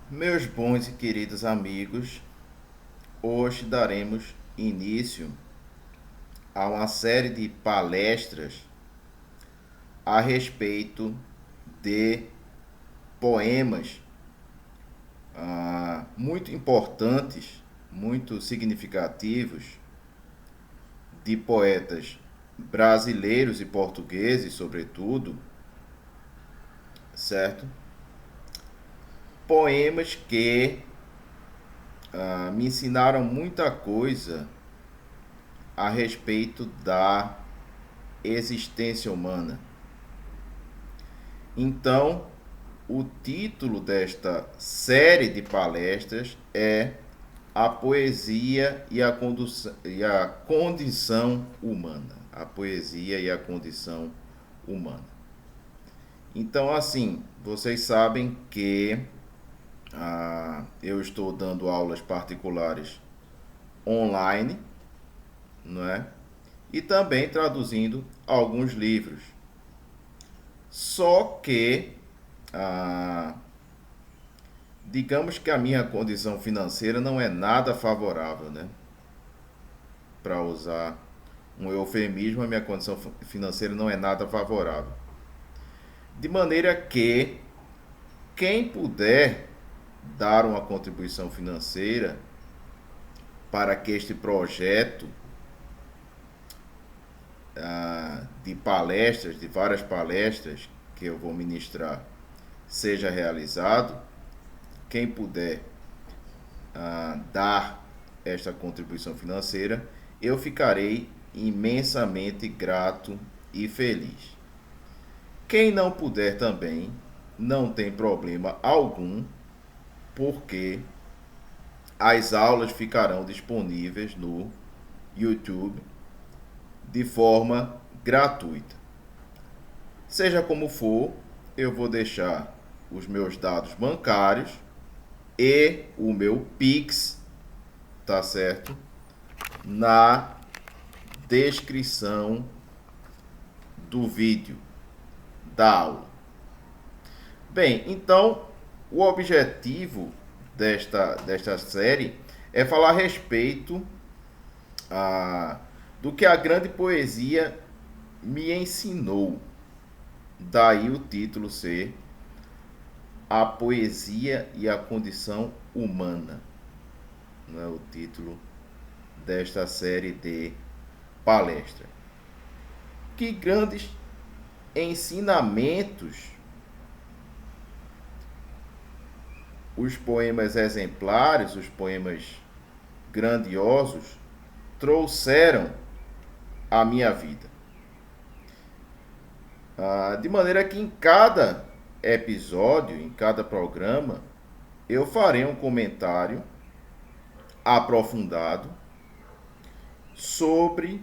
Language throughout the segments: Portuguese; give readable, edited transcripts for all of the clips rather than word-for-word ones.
Meus bons e queridos amigos, hoje daremos início a uma série de palestras a respeito de poemas muito importantes, muito significativos, de poetas brasileiros e portugueses, sobretudo, certo? Poemas que me ensinaram muita coisa a respeito da existência humana. Então, o título desta série de palestras é A Poesia e a Condição Humana. A poesia e a condição humana. Então, assim, vocês sabem que eu estou dando aulas particulares online, não é? E também traduzindo alguns livros. Só que, ah, digamos que a minha condição financeira não é nada favorável, né? Para usar um eufemismo, a minha condição financeira não é nada favorável. De maneira que quem puder dar uma contribuição financeira para que este projeto de palestras, de várias palestras que eu vou ministrar, seja realizado, quem puder dar esta contribuição financeira, eu ficarei imensamente grato e feliz. Quem não puder também, não tem problema algum, porque as aulas ficarão disponíveis no YouTube de forma gratuita. Seja como for, eu vou deixar os meus dados bancários e o meu Pix, tá certo? Na descrição do vídeo da aula. Bem, então o objetivo desta série é falar a respeito do que a grande poesia me ensinou. Daí o título ser A Poesia e a Condição Humana. Não é o título desta série de palestra. Que grandes ensinamentos os poemas exemplares, os poemas grandiosos, trouxeram à minha vida. De maneira que em cada episódio, em cada programa, eu farei um comentário aprofundado sobre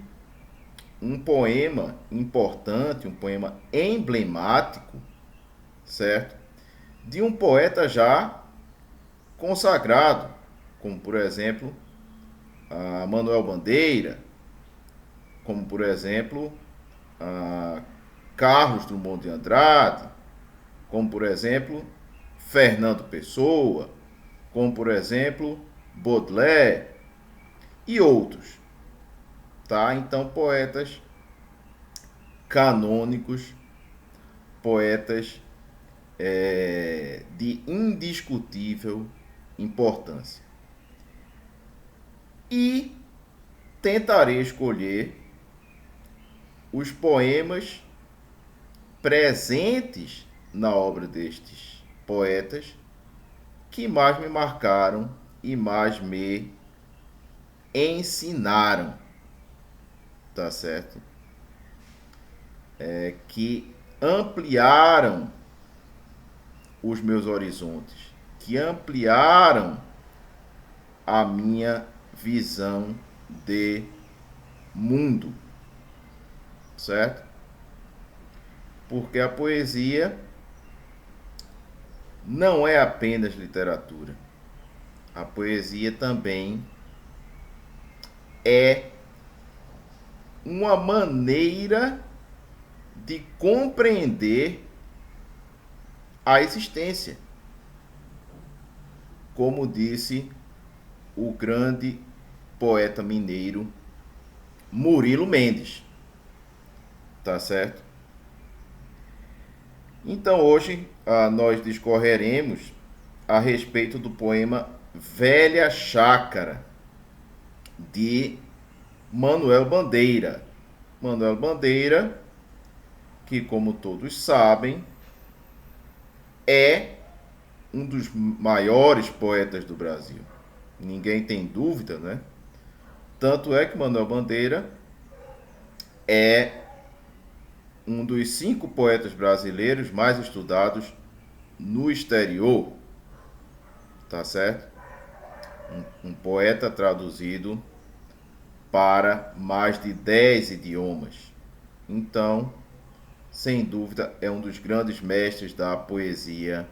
um poema importante, um poema emblemático, certo? De um poeta já consagrado, como por exemplo Manuel Bandeira, como por exemplo Carlos Drummond de Andrade, como por exemplo Fernando Pessoa, como por exemplo Baudelaire e outros, tá? Então poetas canônicos, poetas de indiscutível importância. E tentarei escolher os poemas presentes na obra destes poetas que mais me marcaram e mais me ensinaram, tá certo? Que ampliaram os meus horizontes, que ampliaram a minha visão de mundo, certo? Porque a poesia não é apenas literatura. A poesia também é uma maneira de compreender a existência. como disse o grande poeta mineiro Murilo Mendes, tá certo? Então hoje nós discorreremos a respeito do poema Velha Chácara, de Manuel Bandeira. Manuel Bandeira, que como todos sabem, é um dos maiores poetas do Brasil. Ninguém tem dúvida, né? Tanto é que Manuel Bandeira é um dos 5 poetas brasileiros mais estudados no exterior, tá certo? Um poeta traduzido para mais de 10 idiomas. Então, sem dúvida, é um dos grandes mestres da poesia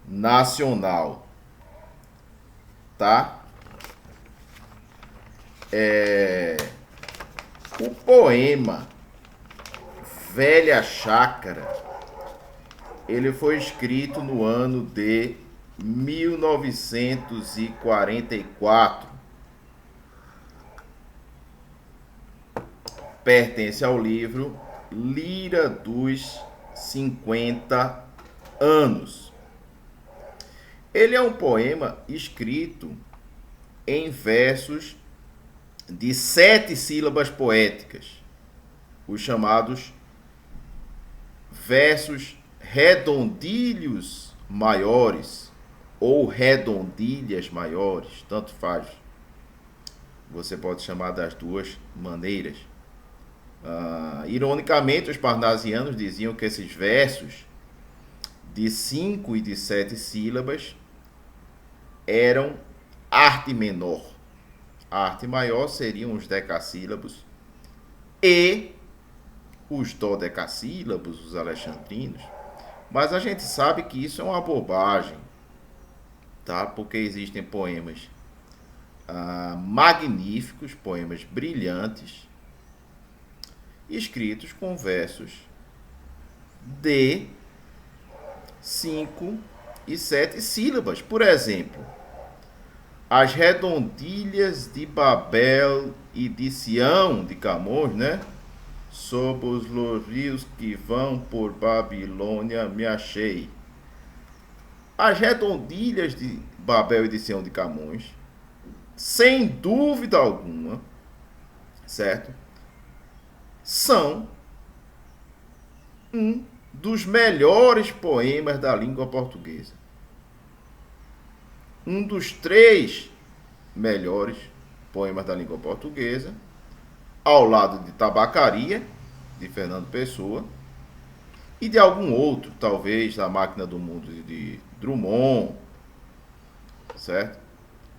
nacional, tá? O poema Velha Chácara, ele foi escrito no ano de 1944. Pertence ao livro Lira dos 50 Anos. Ele é um poema escrito em versos de 7 sílabas poéticas, os chamados versos redondilhos maiores ou redondilhas maiores, tanto faz. Você pode chamar das duas maneiras. Ironicamente, os parnasianos diziam que esses versos de 5 e de 7 sílabas eram arte menor. A arte maior seriam os decassílabos e os dodecassílabos, os alexandrinos. Mas a gente sabe que isso é uma bobagem, tá? Porque existem poemas magníficos, poemas brilhantes, escritos com versos de 5 e 7 sílabas. Por exemplo, as redondilhas de Babel e de Sião, de Camões, né? Sob os rios que vão por Babilônia me achei. As redondilhas de Babel e de Sião de Camões, sem dúvida alguma, certo? São um dos melhores poemas da língua portuguesa. Um dos 3 melhores poemas da língua portuguesa, ao lado de Tabacaria, de Fernando Pessoa, e de algum outro, talvez A Máquina do Mundo, de Drummond, certo?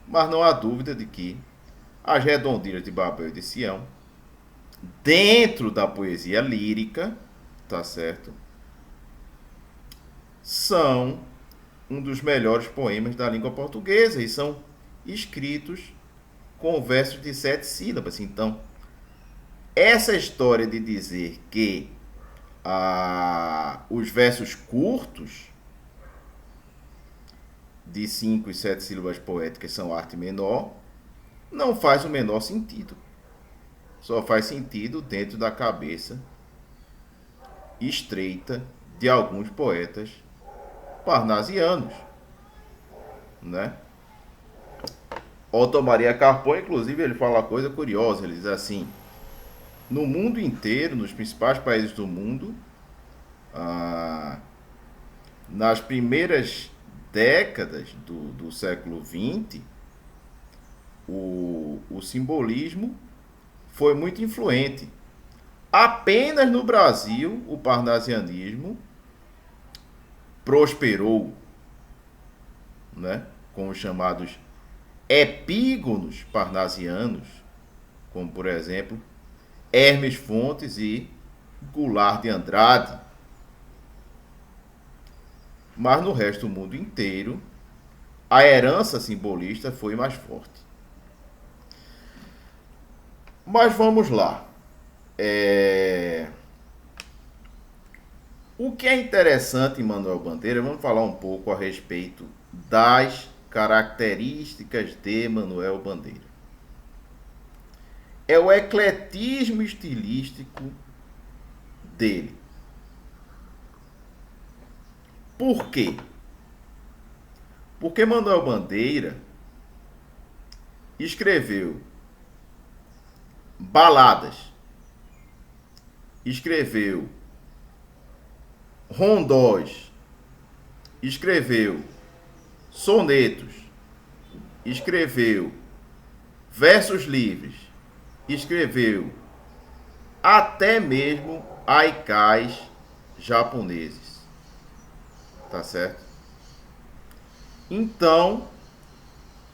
Mas não há dúvida de que as redondilhas de Babel e de Sião, dentro da poesia lírica, tá certo? São um dos melhores poemas da língua portuguesa e são escritos com versos de 7 sílabas. Então, essa história de dizer que os versos curtos de 5 e 7 sílabas poéticas são arte menor não faz o menor sentido. Só faz sentido dentro da cabeça estreita de alguns poetas parnasianos, né? Otto Maria Carpon, inclusive, ele fala uma coisa curiosa. Ele diz assim: no mundo inteiro, nos principais países do mundo, nas primeiras décadas do século XX, o simbolismo foi muito influente. Apenas no Brasil o parnasianismo prosperou, né? Com os chamados epígonos parnasianos, como por exemplo Hermes Fontes e Goulart de Andrade. Mas no resto do mundo inteiro a herança simbolista foi mais forte. Mas vamos lá. O que é interessante em Manuel Bandeira, vamos falar um pouco a respeito das características de Manuel Bandeira. É o ecletismo estilístico dele. Por quê? Porque Manuel Bandeira escreveu baladas, escreveu rondós, escreveu sonetos, escreveu versos livres, escreveu até mesmo haikais japoneses. Tá certo? Então,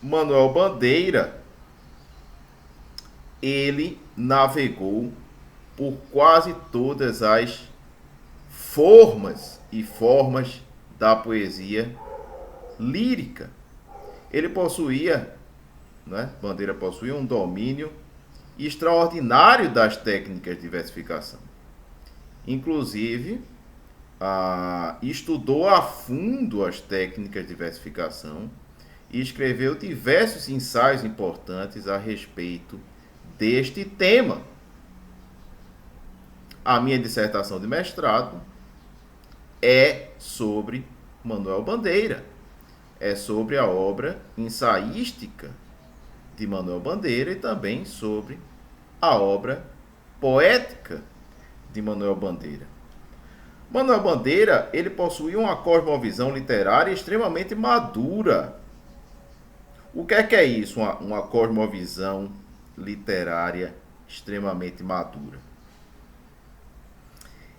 Manuel Bandeira, ele navegou por quase todas as formas e formas da poesia lírica. Ele possuía, né, Bandeira possuía um domínio extraordinário das técnicas de versificação. Inclusive, estudou a fundo as técnicas de versificação e escreveu diversos ensaios importantes a respeito deste tema. A minha dissertação de mestrado é sobre Manuel Bandeira, é sobre a obra ensaística de Manuel Bandeira e também sobre a obra poética de Manuel Bandeira. Manuel Bandeira, ele possuía uma cosmovisão literária extremamente madura. O que é isso, uma cosmovisão literária extremamente madura?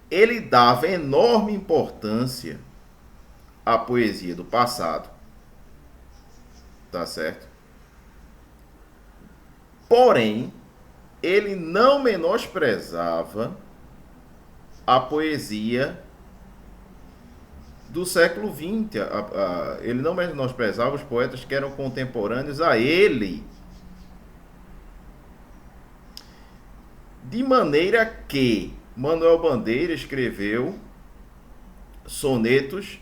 Ele dava enorme importância à poesia do passado, tá certo? Porém, ele não menosprezava a poesia do século XX. Ele não menosprezava os poetas que eram contemporâneos a ele. De maneira que Manuel Bandeira escreveu sonetos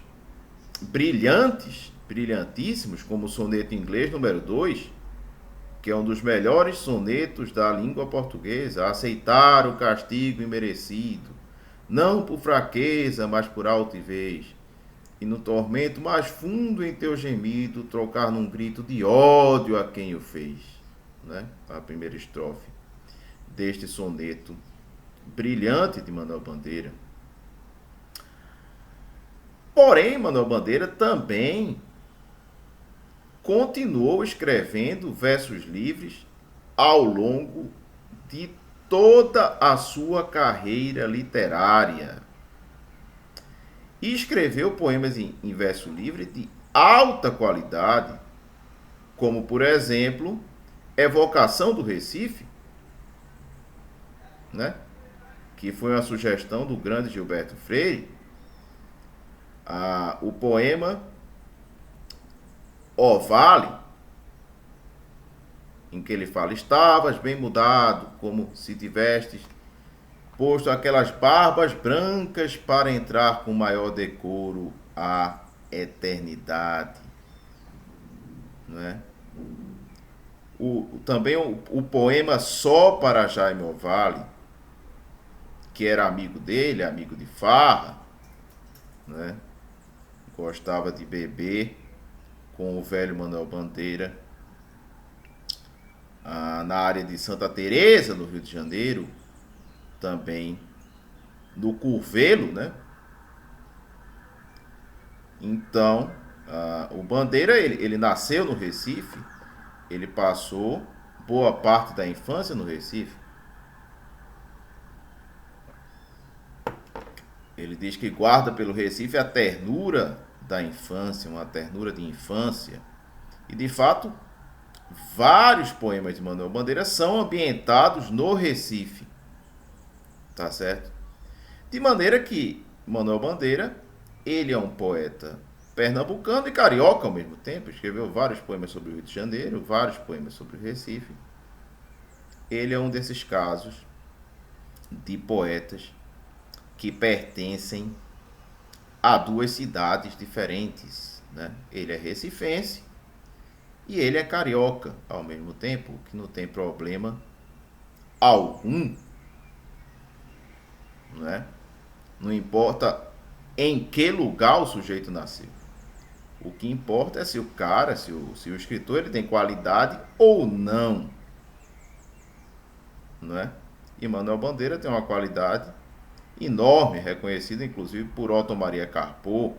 brilhantes, brilhantíssimos, como o soneto inglês número 2, que é um dos melhores sonetos da língua portuguesa: aceitar o castigo imerecido, não por fraqueza, mas por altivez, e no tormento mais fundo em teu gemido, trocar num grito de ódio a quem o fez. Né? A primeira estrofe deste soneto brilhante de Manuel Bandeira. Porém, Manuel Bandeira também continuou escrevendo versos livres ao longo de toda a sua carreira literária. E escreveu poemas em verso livre de alta qualidade, como, por exemplo, Evocação do Recife, né? Que foi uma sugestão do grande Gilberto Freire. O poema Ó Vale, em que ele fala: estavas bem mudado, como se tivestes posto aquelas barbas brancas para entrar com maior decoro à eternidade. Né? Também o poema Só para Jaime Ovalle, que era amigo dele, amigo de farra, né? Gostava de beber com o velho Manuel Bandeira, na área de Santa Teresa, no Rio de Janeiro, também no Curvelo, né? Então, o Bandeira, ele nasceu no Recife, ele passou boa parte da infância no Recife. Ele diz que guarda pelo Recife a ternura da infância, uma ternura de infância. E, de fato, vários poemas de Manuel Bandeira são ambientados no Recife. Tá certo? De maneira que Manuel Bandeira, ele é um poeta pernambucano e carioca ao mesmo tempo. Escreveu vários poemas sobre o Rio de Janeiro, vários poemas sobre o Recife. Ele é um desses casos de poetas que pertencem a duas cidades diferentes, né? Ele é recifense E ele é carioca, ao mesmo tempo, que não tem problema algum, né? Não importa em que lugar o sujeito nasceu. O que importa é se o cara, se o escritor, ele tem qualidade ou não, né? E Manuel Bandeira tem uma qualidade enorme, reconhecida inclusive por Otto Maria Carpo,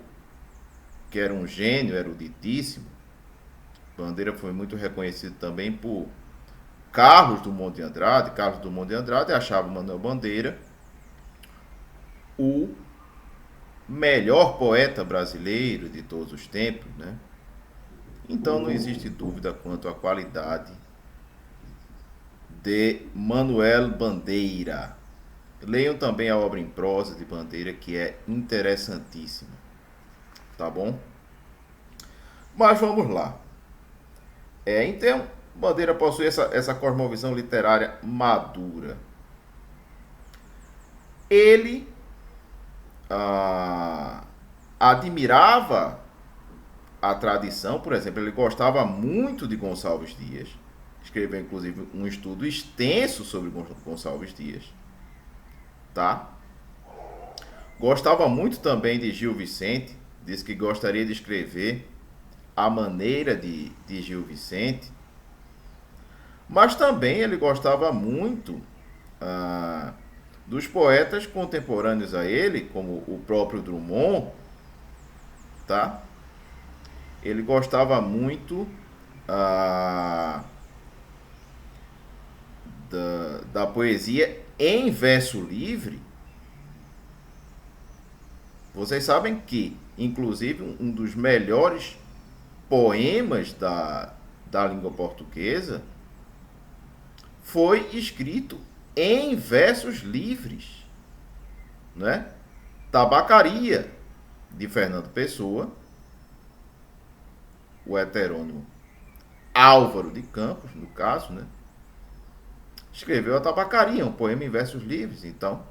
que era um gênio eruditíssimo. Bandeira foi muito reconhecido também por Carlos Drummond de Andrade. Carlos Drummond de Andrade achava Manuel Bandeira o melhor poeta brasileiro de todos os tempos, né? Então não existe dúvida quanto à qualidade de Manuel Bandeira. Leiam também a obra em prosa de Bandeira, que é interessantíssima. Tá bom? Mas vamos lá. Então, Bandeira possui essa cosmovisão literária madura. Ele admirava a tradição, por exemplo, ele gostava muito de Gonçalves Dias, escreveu inclusive um estudo extenso sobre Gonçalves Dias, tá? Gostava muito também de Gil Vicente, disse que gostaria de escrever a maneira de Gil Vicente, mas também ele gostava muito dos poetas contemporâneos a ele, como o próprio Drummond, tá? Ele gostava muito da poesia em verso livre. Vocês sabem que, inclusive, um dos melhores poemas da língua portuguesa foi escrito em versos livres, né? Tabacaria, de Fernando Pessoa, o heterônimo Álvaro de Campos, no caso, né? Escreveu a Tabacaria, um poema em versos livres. Então,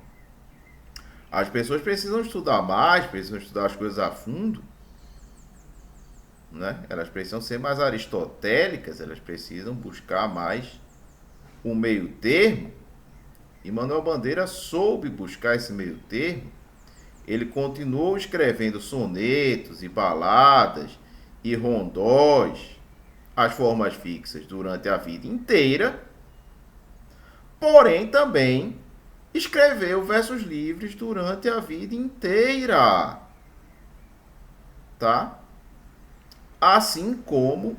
as pessoas precisam estudar mais, precisam estudar as coisas a fundo, né? Elas precisam ser mais aristotélicas, elas precisam buscar mais o meio termo. E Manuel Bandeira soube buscar esse meio termo. Ele continuou escrevendo sonetos e baladas e rondós, as formas fixas, durante a vida inteira, porém também escreveu versos livres durante a vida inteira, tá? Assim como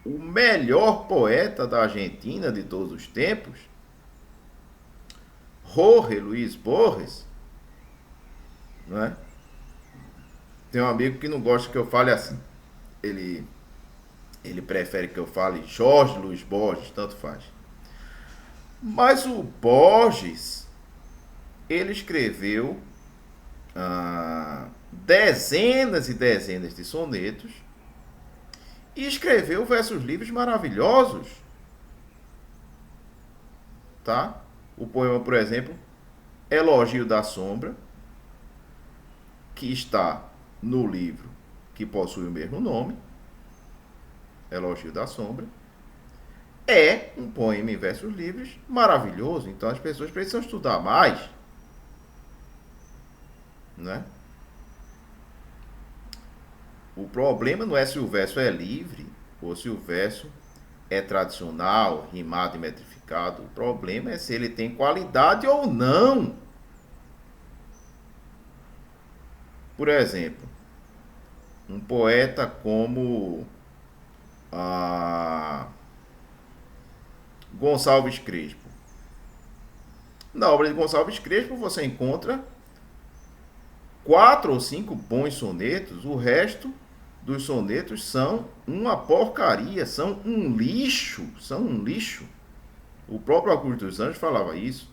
o melhor poeta da Argentina de todos os tempos, Jorge Luis Borges, né? Tem um amigo que não gosta que eu fale assim. Ele prefere que eu fale Jorge Luis Borges, tanto faz. Mas o Borges, ele escreveu dezenas e dezenas de sonetos e escreveu versos livres maravilhosos, tá? O poema, por exemplo, Elogio da Sombra, que está no livro que possui o mesmo nome, Elogio da Sombra, é um poema em versos livres maravilhoso. Então as pessoas precisam estudar mais, né? O problema não é se o verso é livre ou se o verso é tradicional, rimado e metrificado. O problema é se ele tem qualidade ou não. Por exemplo, um poeta como Gonçalves Crespo. Na obra de Gonçalves Crespo você encontra 4 ou 5 bons sonetos. O resto dos sonetos são uma porcaria, são um lixo, O próprio Augusto dos Anjos falava isso,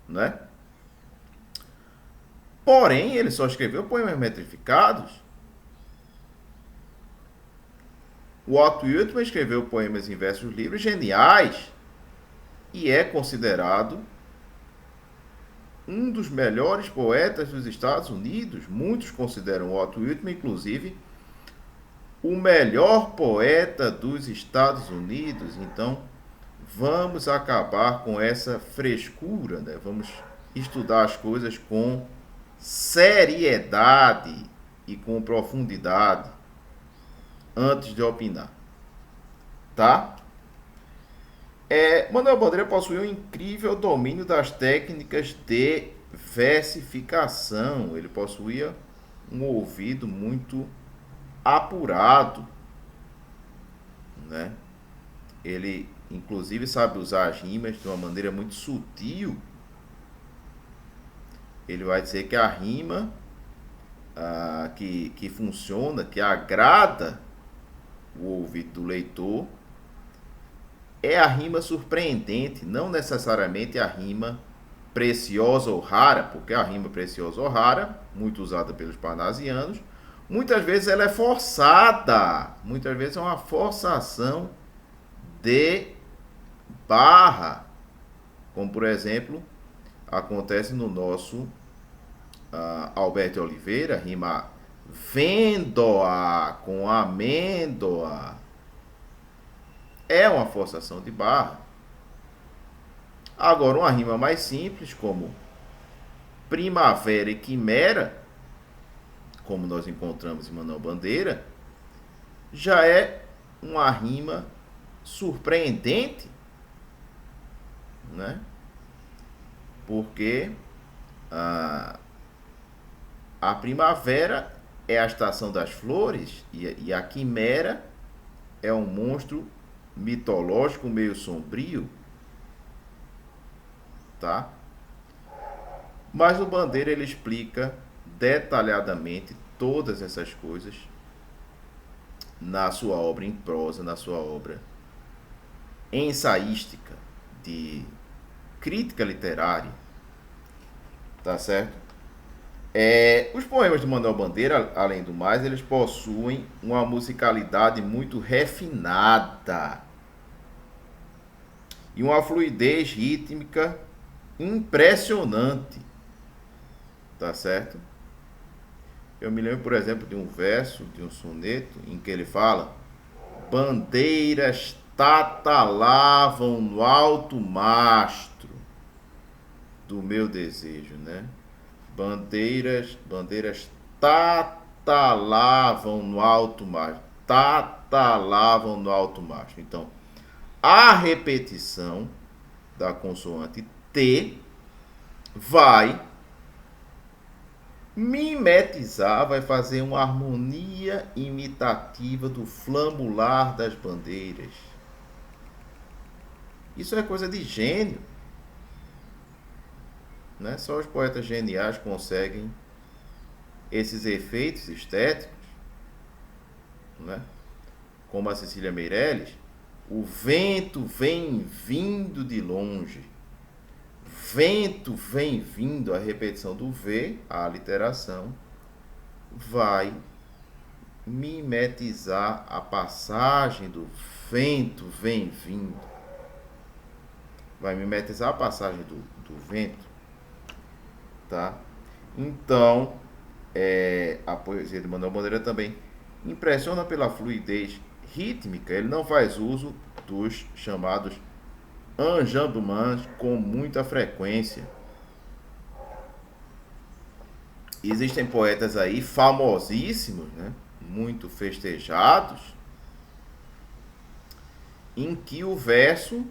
né? Porém, ele só escreveu poemas metrificados. O Otto Whitman escreveu poemas em versos livres geniais e é considerado um dos melhores poetas dos Estados Unidos. Muitos consideram o Otto Whitman, inclusive, o melhor poeta dos Estados Unidos. Então, vamos acabar com essa frescura, né? Vamos estudar as coisas com seriedade e com profundidade antes de opinar, tá? Manuel Bandeira possuía um incrível domínio das técnicas de versificação. Ele possuía um ouvido muito apurado, né? Ele, inclusive, sabe usar as rimas de uma maneira muito sutil. Ele vai dizer que a rima que funciona, que agrada o ouvido do leitor, é a rima surpreendente, não necessariamente a rima preciosa ou rara, porque a rima preciosa ou rara, muito usada pelos parnasianos, muitas vezes ela é forçada, muitas vezes é uma forçação de barra, como por exemplo acontece no nosso Alberto Oliveira, rima vendo-a com amêndoa. É uma forçação de barra. Agora, uma rima mais simples, como primavera e quimera, como nós encontramos em Manuel Bandeira, já é uma rima surpreendente, né? Porque a primavera é a estação das flores e a quimera é um monstro mitológico meio sombrio, tá? Mas o Bandeira ele explica detalhadamente todas essas coisas na sua obra em prosa, na sua obra ensaística de crítica literária, tá certo? Os poemas de Manuel Bandeira, além do mais, eles possuem uma musicalidade muito refinada e uma fluidez rítmica impressionante, tá certo? Eu me lembro, por exemplo, de um verso, de um soneto, em que ele fala: bandeiras tatalavam no alto mastro do meu desejo, né? Bandeiras tatalavam no alto mastro, tatalavam no alto mastro. Então, a repetição da consoante T vai mimetizar, vai fazer uma harmonia imitativa do flamular das bandeiras. Isso é coisa de gênio, né? Só os poetas geniais conseguem esses efeitos estéticos, né? Como a Cecília Meirelles, o vento vem vindo de longe. Vento vem vindo, a repetição do V, a aliteração, vai mimetizar a passagem do vento vem vindo. Vai mimetizar a passagem do vento, tá? Então, a poesia de Manuel Bandeira também impressiona pela fluidez rítmica. Ele não faz uso dos chamados enjambements com muita frequência. Existem poetas aí famosíssimos, né? Muito festejados, em que o verso,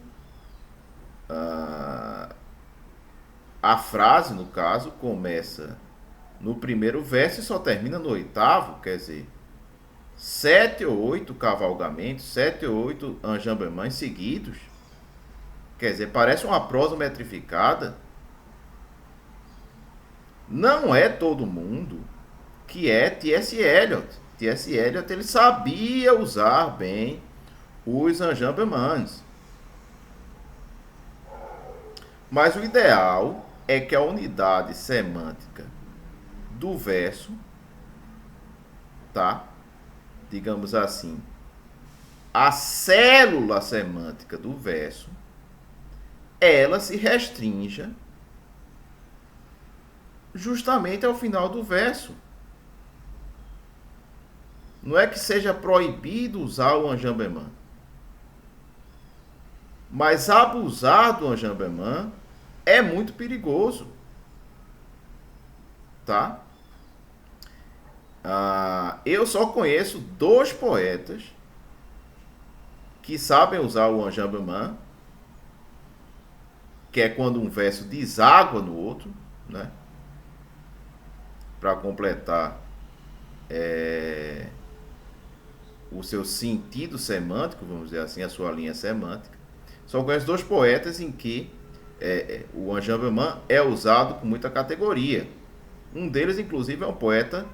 a frase, no caso, começa no primeiro verso e só termina no oitavo, quer dizer, 7 ou 8 cavalgamentos, 7 ou 8 enjambements seguidos. Quer dizer, parece uma prosa metrificada. Não é todo mundo que é T.S. Eliot. T.S. Eliot ele sabia usar bem os enjambements. Mas o ideal é que a unidade semântica do verso, tá? Digamos assim, a célula semântica do verso, ela se restrinja justamente ao final do verso. Não é que seja proibido usar o Anjambemã, mas abusar do Anjambemã é muito perigoso, tá? Eu só conheço 2 poetas que sabem usar o Anjambemã, que é quando um verso deságua no outro, né? Para completar o seu sentido semântico, vamos dizer assim, a sua linha semântica. Só conheço 2 poetas em que o Anjambemã é usado com muita categoria. Um deles, inclusive, é um poeta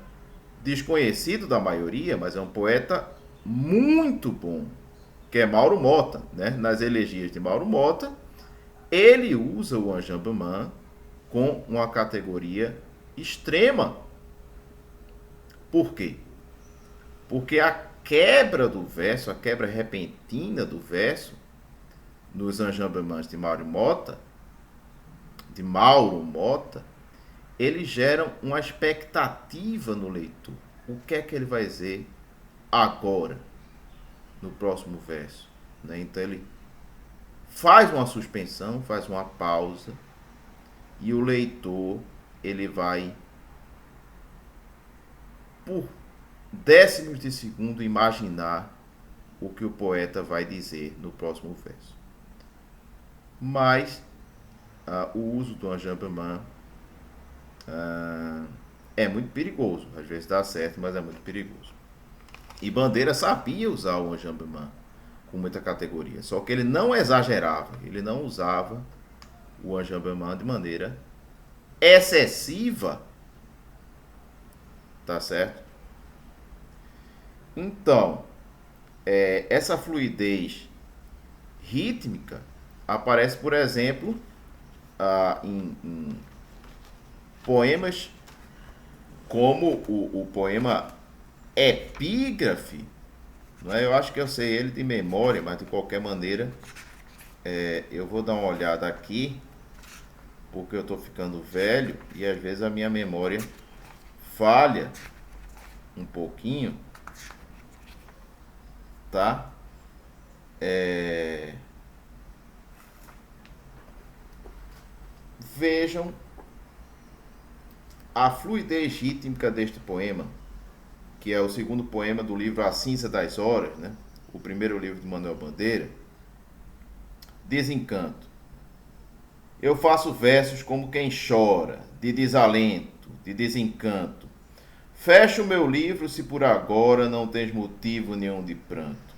desconhecido da maioria, mas é um poeta muito bom, que é Mauro Mota, né? Nas elegias de Mauro Mota, ele usa o Anjambemã com uma categoria extrema. Por quê? Porque a quebra do verso, a quebra repentina do verso, nos Anjambemãs de Mauro Mota, eles geram uma expectativa no leitor. O que é que ele vai dizer agora, no próximo verso? Né? Então ele faz uma suspensão, faz uma pausa, e o leitor ele vai, por décimos de segundo, imaginar o que o poeta vai dizer no próximo verso. Mas o uso do Anjambemã é muito perigoso. Às vezes dá certo, mas é muito perigoso. E Bandeira sabia usar o Anjambemã com muita categoria, só que ele não exagerava, ele não usava o Anjambemã de maneira excessiva, tá certo? Então, essa fluidez rítmica aparece, por exemplo, em poemas como o poema Epígrafe, não é? Eu acho que eu sei ele de memória, mas de qualquer maneira eu vou dar uma olhada aqui, porque eu estou ficando velho e às vezes a minha memória falha um pouquinho, tá? Vejam a fluidez rítmica deste poema, que é o segundo poema do livro A Cinza das Horas, né? O primeiro livro de Manuel Bandeira. Desencanto. Eu faço versos como quem chora, de desalento, de desencanto. Fecha o meu livro se por agora não tens motivo nenhum de pranto.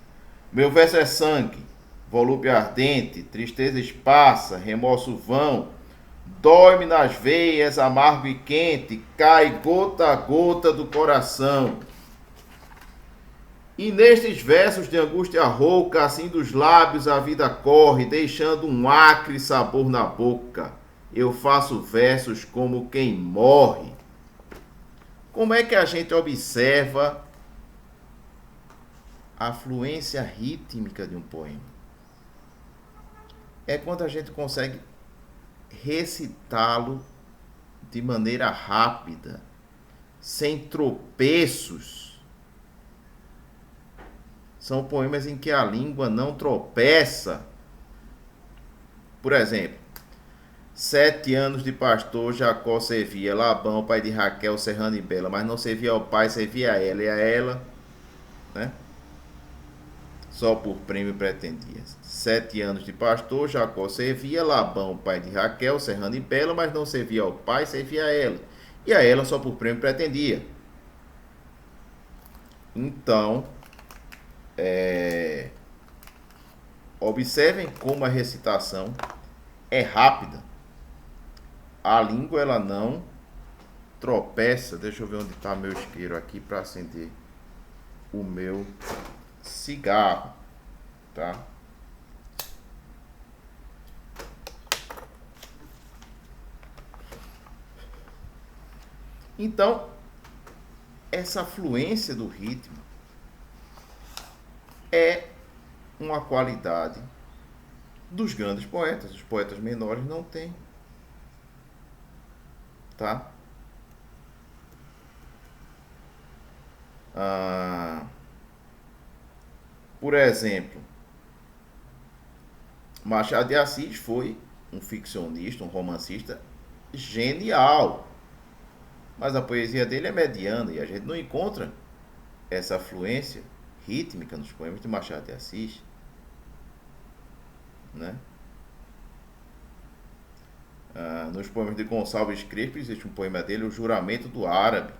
Meu verso é sangue, volúpia ardente, tristeza esparsa, remorso vão. Dói-me nas veias, amargo e quente, cai gota a gota do coração. E nestes versos de angústia rouca, assim dos lábios a vida corre, deixando um acre sabor na boca. Eu faço versos como quem morre. Como é que a gente observa a fluência rítmica de um poema? É quando a gente consegue recitá-lo de maneira rápida, sem tropeços. São poemas em que a língua não tropeça. Por exemplo, 7 anos de pastor, Jacó servia Labão, pai de Raquel, serrana e bela, mas não servia ao pai, servia a ela, e a ela, né? Só por prêmio pretendia. 7 anos de pastor, Jacó servia Labão, pai de Raquel, serrana e bela, mas não servia ao pai, servia a ela, e a ela só por prêmio pretendia. Então, observem como a recitação é rápida. A língua ela não tropeça. Deixa eu ver onde está meu isqueiro aqui para acender o meu cigarro, tá? Então, essa fluência do ritmo é uma qualidade dos grandes poetas. Os poetas menores não têm, tá? Por exemplo, Machado de Assis foi um ficcionista, um romancista genial. Mas a poesia dele é mediana e a gente não encontra essa fluência rítmica nos poemas de Machado de Assis, né? Nos poemas de Gonçalves Crespo existe um poema dele, O Juramento do Árabe,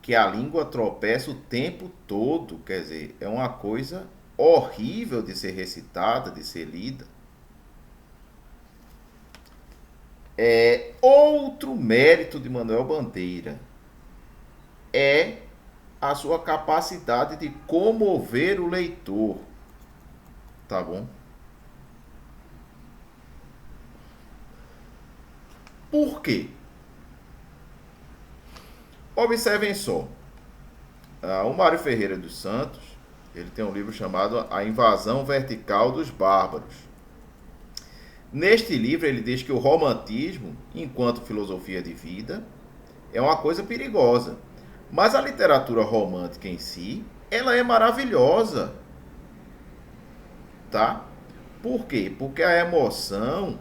que a língua tropeça o tempo todo, quer dizer, é uma coisa horrível de ser recitada, de ser lida. Outro mérito de Manuel Bandeira é a sua capacidade de comover o leitor, tá bom? Por quê? Observem só, o Mário Ferreira dos Santos, ele tem um livro chamado A Invasão Vertical dos Bárbaros. Neste livro ele diz que o romantismo, enquanto filosofia de vida, é uma coisa perigosa. Mas a literatura romântica em si, ela é maravilhosa. Tá? Por quê? Porque a emoção,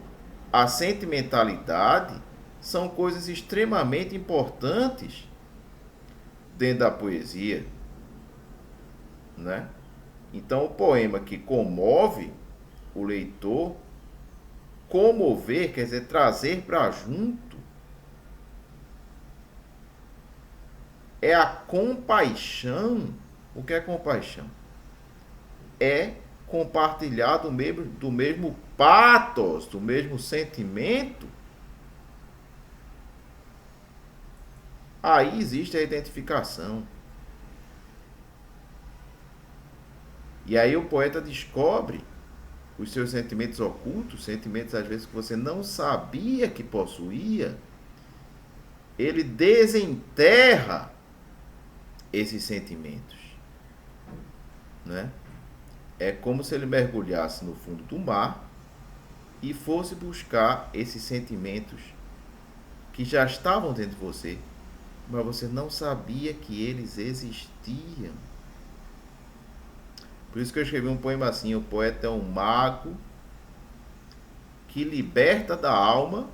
a sentimentalidade são coisas extremamente importantes dentro da poesia, né? Então, o poema que comove o leitor, comover quer dizer trazer para junto, é a compaixão. O que é compaixão? É compartilhar do mesmo pathos, do mesmo sentimento. Aí existe a identificação. E aí o poeta descobre os seus sentimentos ocultos, sentimentos às vezes que você não sabia que possuía. Ele desenterra esses sentimentos, né? É como se ele mergulhasse no fundo do mar e fosse buscar esses sentimentos que já estavam dentro de você, mas você não sabia que eles existiam. Por isso que eu escrevi um poema assim: o poeta é um mago que liberta da alma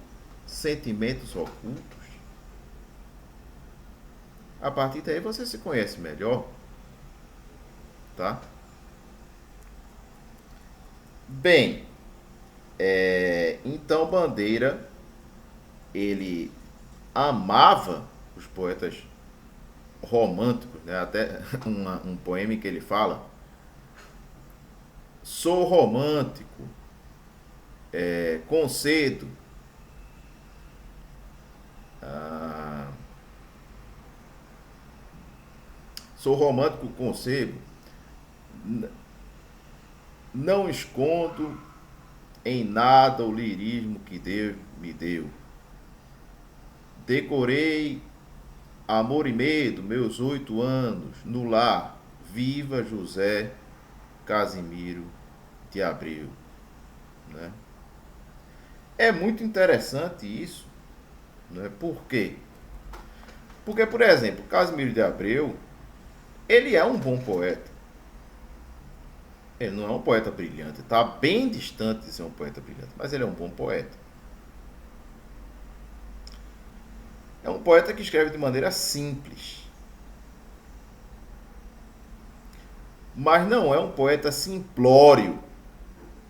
sentimentos ocultos. A partir daí você se conhece melhor, tá? Bem, então Bandeira, ele amava os poetas românticos, né? Até um poema em que ele fala: sou romântico, concedo, sou romântico, concedo, não escondo em nada o lirismo que Deus me deu. Decorei Amor e Medo, meus 8 anos, no lar, viva José Casimiro de Abreu, né? É muito interessante isso, né? Por quê? Porque, por exemplo, Casimiro de Abreu, ele é um bom poeta. Ele não é um poeta brilhante, está bem distante de ser um poeta brilhante, mas ele é um bom poeta. É um poeta que escreve de maneira simples. Mas não é um poeta simplório,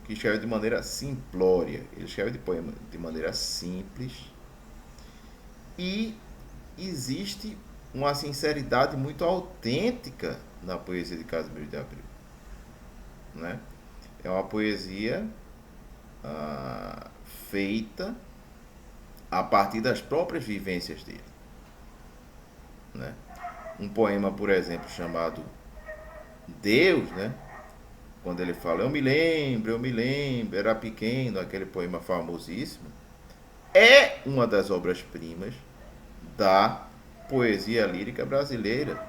que escreve de maneira simplória. Ele escreve de maneira simples. E existe uma sinceridade muito autêntica na poesia de Casimiro de Abreu, né? É uma poesia feita a partir das próprias vivências dele, né? Um poema, por exemplo, chamado Deus, né? Quando ele fala, eu me lembro, era pequeno, aquele poema famosíssimo, é uma das obras-primas da poesia lírica brasileira,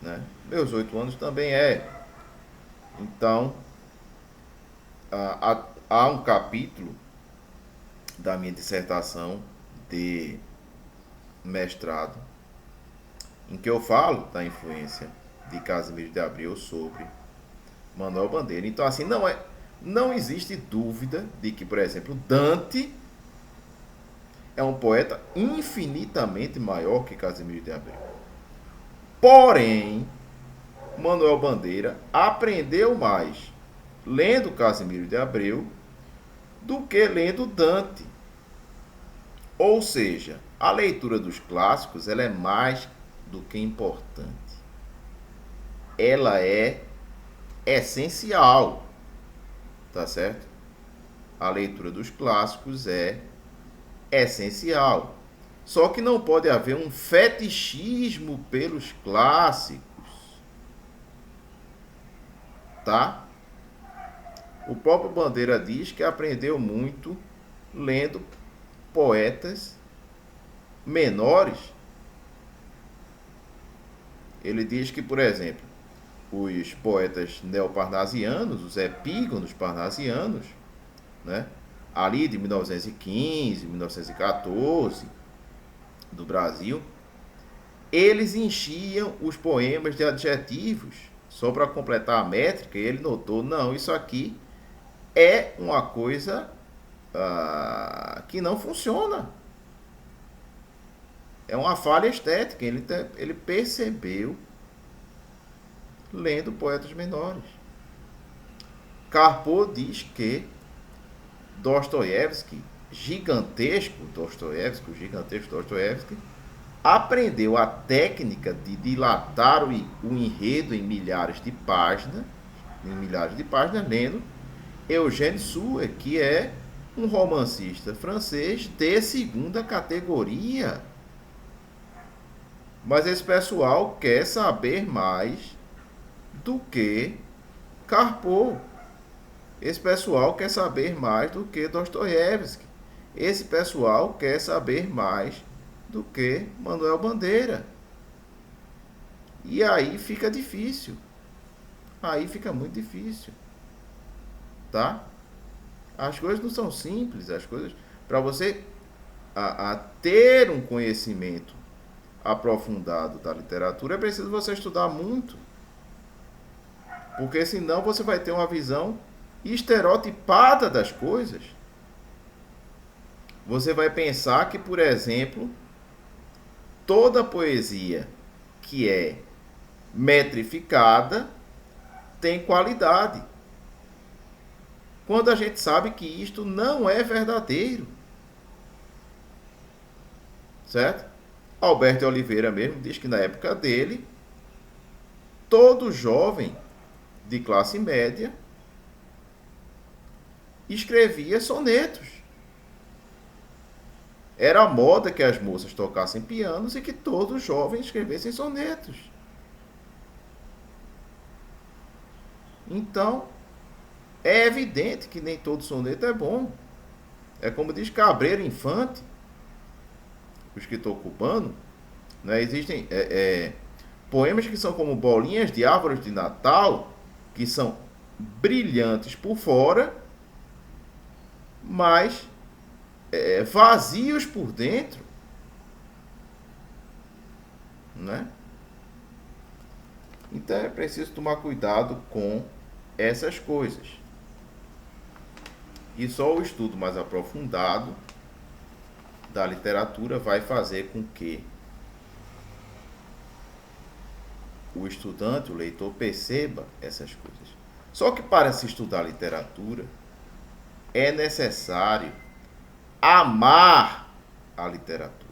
né? Meus 8 anos também é. Então, há um capítulo da minha dissertação de mestrado em que eu falo da influência de Casimiro de Abreu sobre Manuel Bandeira. Então, assim, não existe dúvida de que, por exemplo, Dante é um poeta infinitamente maior que Casimiro de Abreu. Porém, Manuel Bandeira aprendeu mais lendo Casimiro de Abreu do que lendo Dante. Ou seja, a leitura dos clássicos ela é mais do que importante. Ela é essencial, tá certo? A leitura dos clássicos é essencial. Só que não pode haver um fetichismo pelos clássicos, tá? O próprio Bandeira diz que aprendeu muito lendo poetas menores. Ele diz que, por exemplo, os poetas neoparnasianos, os epígonos parnasianos, né, ali de 1915, 1914, do Brasil, eles enchiam os poemas de adjetivos, só para completar a métrica, e ele notou, não, isso aqui é uma coisa que não funciona. É uma falha estética. Ele percebeu lendo poetas menores. Karpov diz que Dostoiévski, o gigantesco Dostoiévski, aprendeu a técnica de dilatar o enredo em milhares de páginas, lendo Eugène Sue, que é um romancista francês de segunda categoria. Mas esse pessoal quer saber mais do que Karpov. Esse pessoal quer saber mais do que Dostoiévski. Esse pessoal quer saber mais do que Manuel Bandeira. E aí fica difícil. Aí fica muito difícil. Tá? As coisas não são simples. As coisas, para você ter um conhecimento aprofundado da literatura, é preciso você estudar muito. Porque senão você vai ter uma visão estereotipada das coisas. Você vai pensar que, por exemplo, toda poesia que é metrificada tem qualidade. Quando a gente sabe que isto não é verdadeiro. Certo? Alberto Oliveira mesmo diz que na época dele, todo jovem de classe média escrevia sonetos. Era a moda que as moças tocassem pianos e que todos os jovens escrevessem sonetos. Então, é evidente que nem todo soneto é bom. É como diz Cabreiro Infante, o escritor cubano, né? Existem poemas que são como bolinhas de árvores de Natal, que são brilhantes por fora, mas vazios por dentro, né? Então é preciso tomar cuidado com essas coisas. E só o estudo mais aprofundado da literatura vai fazer com que o estudante, o leitor, perceba essas coisas. Só que para se estudar literatura, é necessário amar a literatura.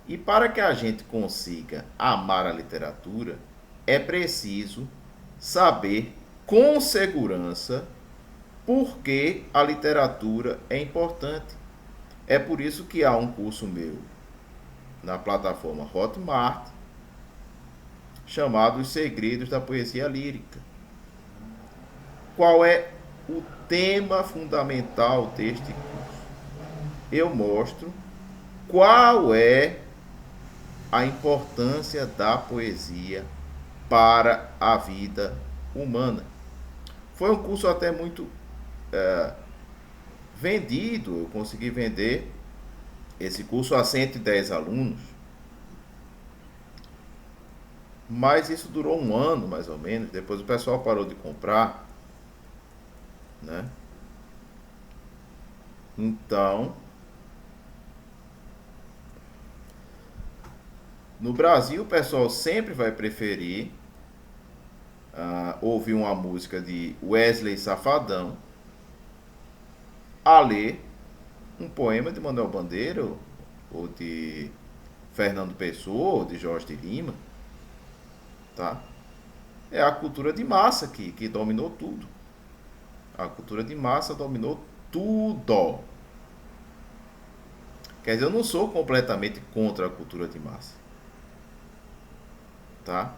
E para que a gente consiga amar a literatura, é preciso saber com segurança por que a literatura é importante. É por isso que há um curso meu na plataforma Hotmart chamado Os Segredos da Poesia Lírica. Qual é o tema fundamental deste curso? Eu mostro qual é a importância da poesia para a vida humana. Foi um curso até muito vendido. Eu consegui vender esse curso a 110 alunos. Mas isso durou um ano, mais ou menos. Depois o pessoal parou de comprar, né? Então, no Brasil, o pessoal sempre vai preferir ouvir uma música de Wesley Safadão a ler um poema de Manuel Bandeira ou de Fernando Pessoa ou de Jorge de Lima, tá? É a cultura de massa que dominou tudo. A cultura de massa dominou tudo. Quer dizer, eu não sou completamente contra a cultura de massa, tá?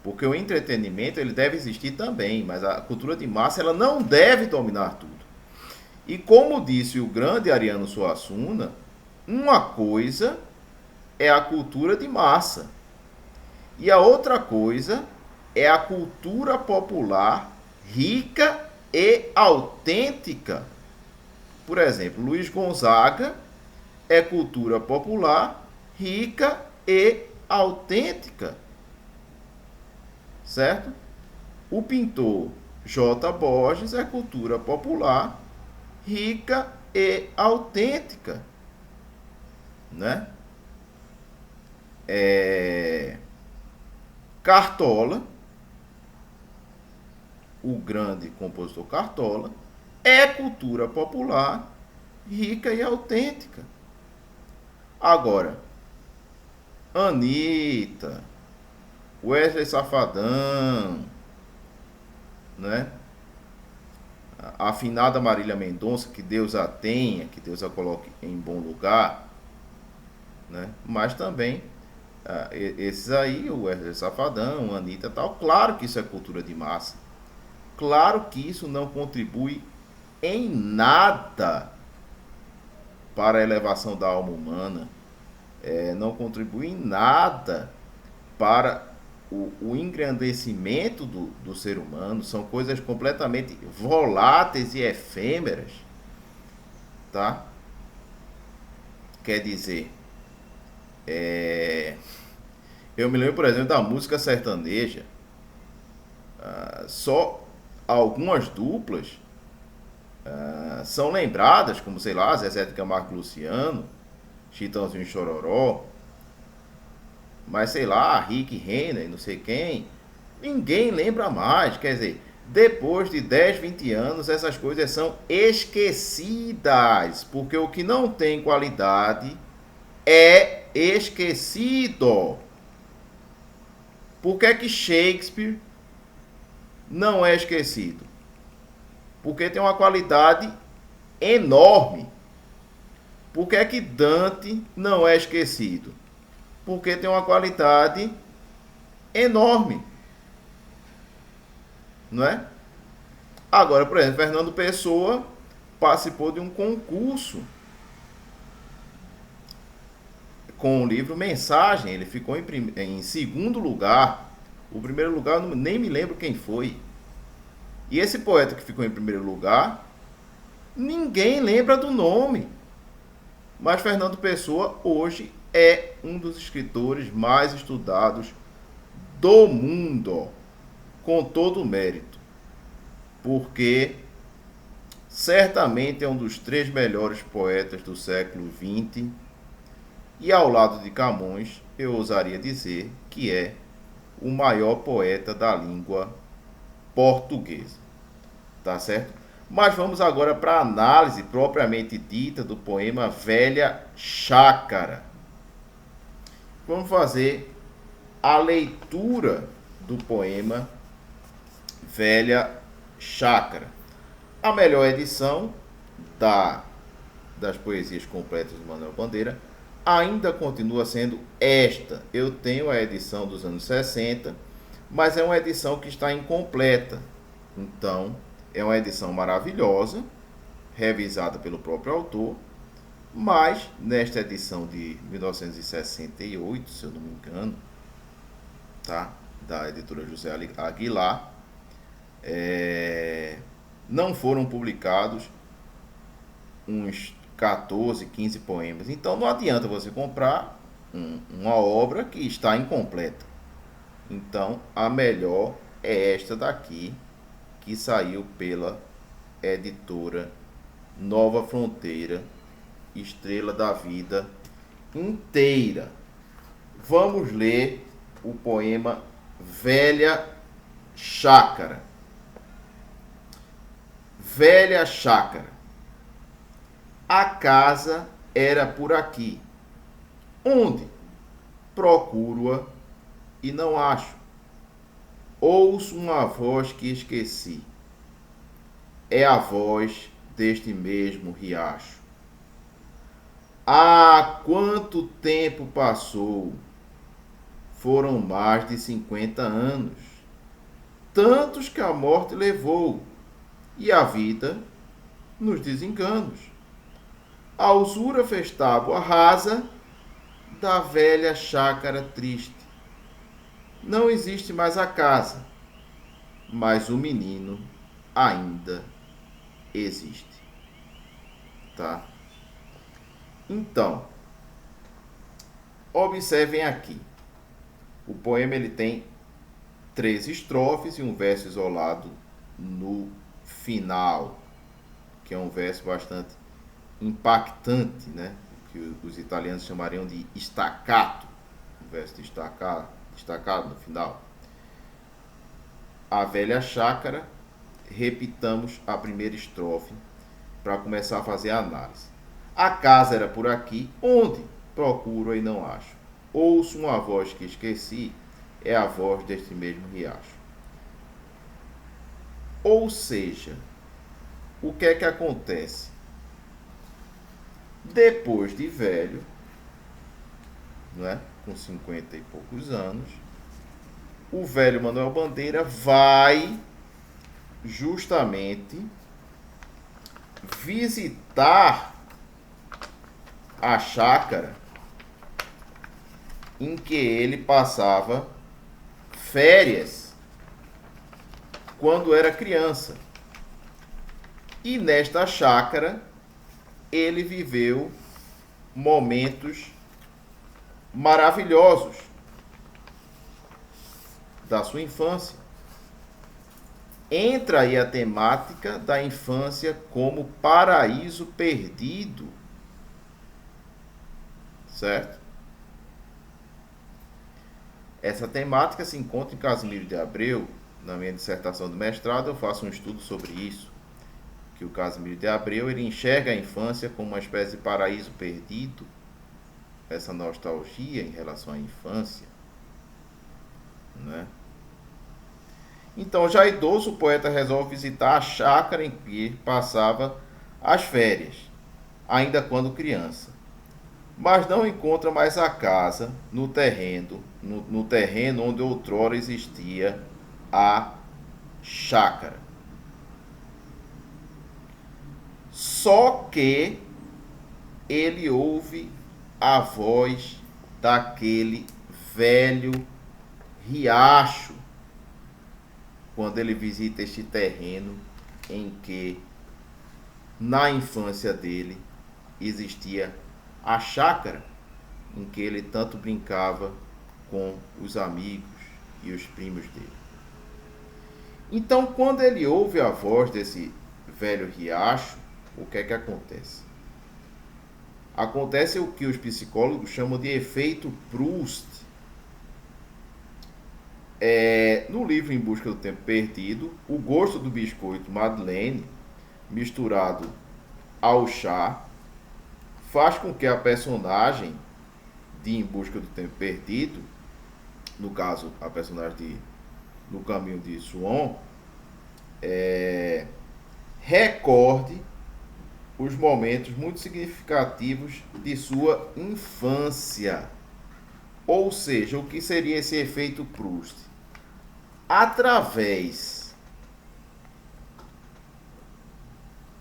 Porque o entretenimento ele deve existir também, mas a cultura de massa ela não deve dominar tudo. E como disse o grande Ariano Suassuna, uma coisa é a cultura de massa e a outra coisa é a cultura popular rica e autêntica. Por exemplo, Luiz Gonzaga é cultura popular rica e autêntica, certo? O pintor J. Borges é cultura popular rica e autêntica, né? Cartola, o grande compositor Cartola, é cultura popular rica e autêntica. Agora, Anitta, Wesley Safadão, né? A afinada Marília Mendonça, que Deus a tenha, que Deus a coloque em bom lugar, né? Mas também esses aí, o Wesley Safadão, a Anitta e tal, claro que isso é cultura de massa. Claro que isso não contribui em nada para a elevação da alma humana, não contribui em nada para o engrandecimento do ser humano. São coisas completamente voláteis e efêmeras, tá? Quer dizer, eu me lembro, por exemplo, da música sertaneja. Só algumas duplas são lembradas, como sei lá, Zezé de Camargo e Luciano, Chitãozinho e Chororó, mas sei lá, Rick Renner e não sei quem, ninguém lembra mais. Quer dizer, depois de 10, 20 anos, essas coisas são esquecidas, porque o que não tem qualidade é esquecido. Por que é que Shakespeare não é esquecido? Porque tem uma qualidade enorme. Por que é que Dante não é esquecido? Porque tem uma qualidade enorme, não é? Agora, por exemplo, Fernando Pessoa participou de um concurso com o livro Mensagem. Ele ficou em segundo lugar. O primeiro lugar, eu nem me lembro quem foi. E esse poeta que ficou em primeiro lugar, ninguém lembra do nome. Mas Fernando Pessoa hoje é um dos escritores mais estudados do mundo, com todo o mérito, porque certamente é um dos 3 melhores poetas do século XX e, ao lado de Camões, eu ousaria dizer que é o maior poeta da língua portuguesa, tá certo? Mas vamos agora para a análise propriamente dita do poema Velha Chácara. Vamos fazer a leitura do poema Velha Chácara. A melhor edição das poesias completas de Manuel Bandeira ainda continua sendo esta. Eu tenho a edição dos anos 60, mas é uma edição que está incompleta. Então, é uma edição maravilhosa, revisada pelo próprio autor, mas nesta edição de 1968, se eu não me engano, tá? Da editora José Aguilar, não foram publicados uns 14, 15 poemas. Então não adianta você comprar uma obra que está incompleta, Então, a melhor é esta daqui, que saiu pela editora Nova Fronteira, Estrela da Vida inteira. Vamos ler o poema Velha Chácara. Velha chácara. A casa era por aqui. Onde? Procuro-a e não acho. Ouço uma voz que esqueci. É a voz deste mesmo riacho. Ah, quanto tempo passou! Foram mais de 50 anos. Tantos que a morte levou, e a vida nos desenganos. A usura fez tábua rasa da velha chácara triste. Não existe mais a casa, mas o menino ainda existe. Tá? Então, observem aqui. O poema ele tem 3 estrofes e um verso isolado no final, que é um verso bastante impactante, né? Que os italianos chamariam de staccato, um verso destacado no final. A velha chácara, repitamos a primeira estrofe para começar a fazer a análise. A casa era por aqui, onde? Procuro e não acho. Ouço uma voz que esqueci, é a voz deste mesmo riacho. Ou seja, o que é que acontece? Depois de velho, não é? Com 50 e poucos anos, o velho Manuel Bandeira vai justamente visitar a chácara em que ele passava férias quando era criança. E nesta chácara ele viveu momentos maravilhosos da sua infância. Entra aí a temática da infância como paraíso perdido. Certo? Essa temática se encontra em Casimiro de Abreu. Na minha dissertação de mestrado eu faço um estudo sobre isso, que o Casimiro de Abreu ele enxerga a infância como uma espécie de paraíso perdido, essa nostalgia em relação à infância, né? Então, já idoso, o poeta resolve visitar a chácara em que passava as férias, ainda quando criança. Mas não encontra mais a casa no terreno onde outrora existia a chácara. Só que ele ouve a voz daquele velho riacho quando ele visita este terreno em que na infância dele existia a chácara em que ele tanto brincava com os amigos e os primos dele. Então, quando ele ouve a voz desse velho riacho, o que é que acontece? Acontece o que os psicólogos chamam de efeito Proust. No livro Em Busca do Tempo Perdido, o gosto do biscoito Madeleine, misturado ao chá, faz com que a personagem de Em Busca do Tempo Perdido, no caso, a personagem de No Caminho de Swan, recorde os momentos muito significativos de sua infância. Ou seja, o que seria esse efeito Proust? Através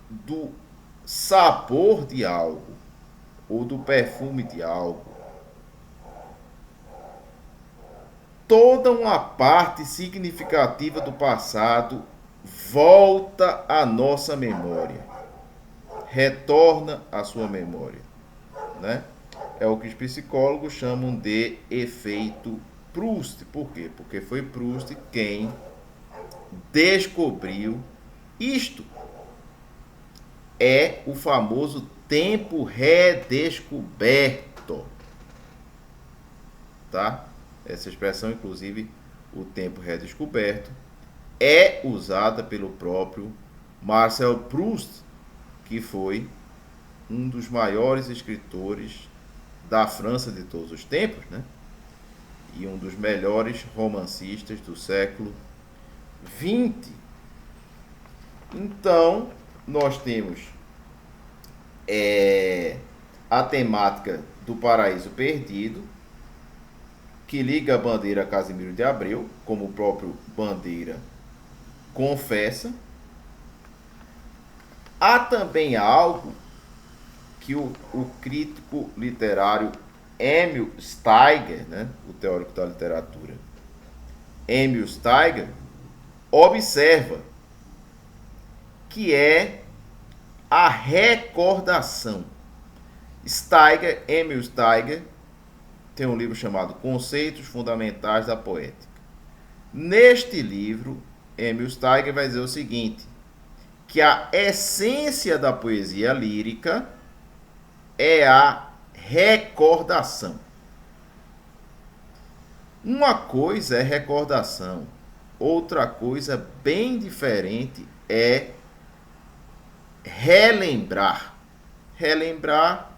do sabor de algo ou do perfume de algo, toda uma parte significativa do passado volta à nossa memória, retorna à sua memória, né? É o que os psicólogos chamam de efeito Proust. Por quê? Porque foi Proust quem descobriu isto. É o famoso tempo redescoberto. Tá? Essa expressão, inclusive, o tempo redescoberto, é usada pelo próprio Marcel Proust, que foi um dos maiores escritores da França de todos os tempos, né? E um dos melhores romancistas do século XX. Então, nós temos a temática do Paraíso Perdido, que liga a Bandeira a Casimiro de Abreu, como o próprio Bandeira confessa. Há também algo que o crítico literário Emil Steiger, né, o teórico da literatura, Emil Steiger, observa, que é a recordação. Emil Steiger, tem um livro chamado Conceitos Fundamentais da Poética. Neste livro, Emil Steiger vai dizer o seguinte, que a essência da poesia lírica é a recordação. Uma coisa é recordação, outra coisa bem diferente é relembrar. Relembrar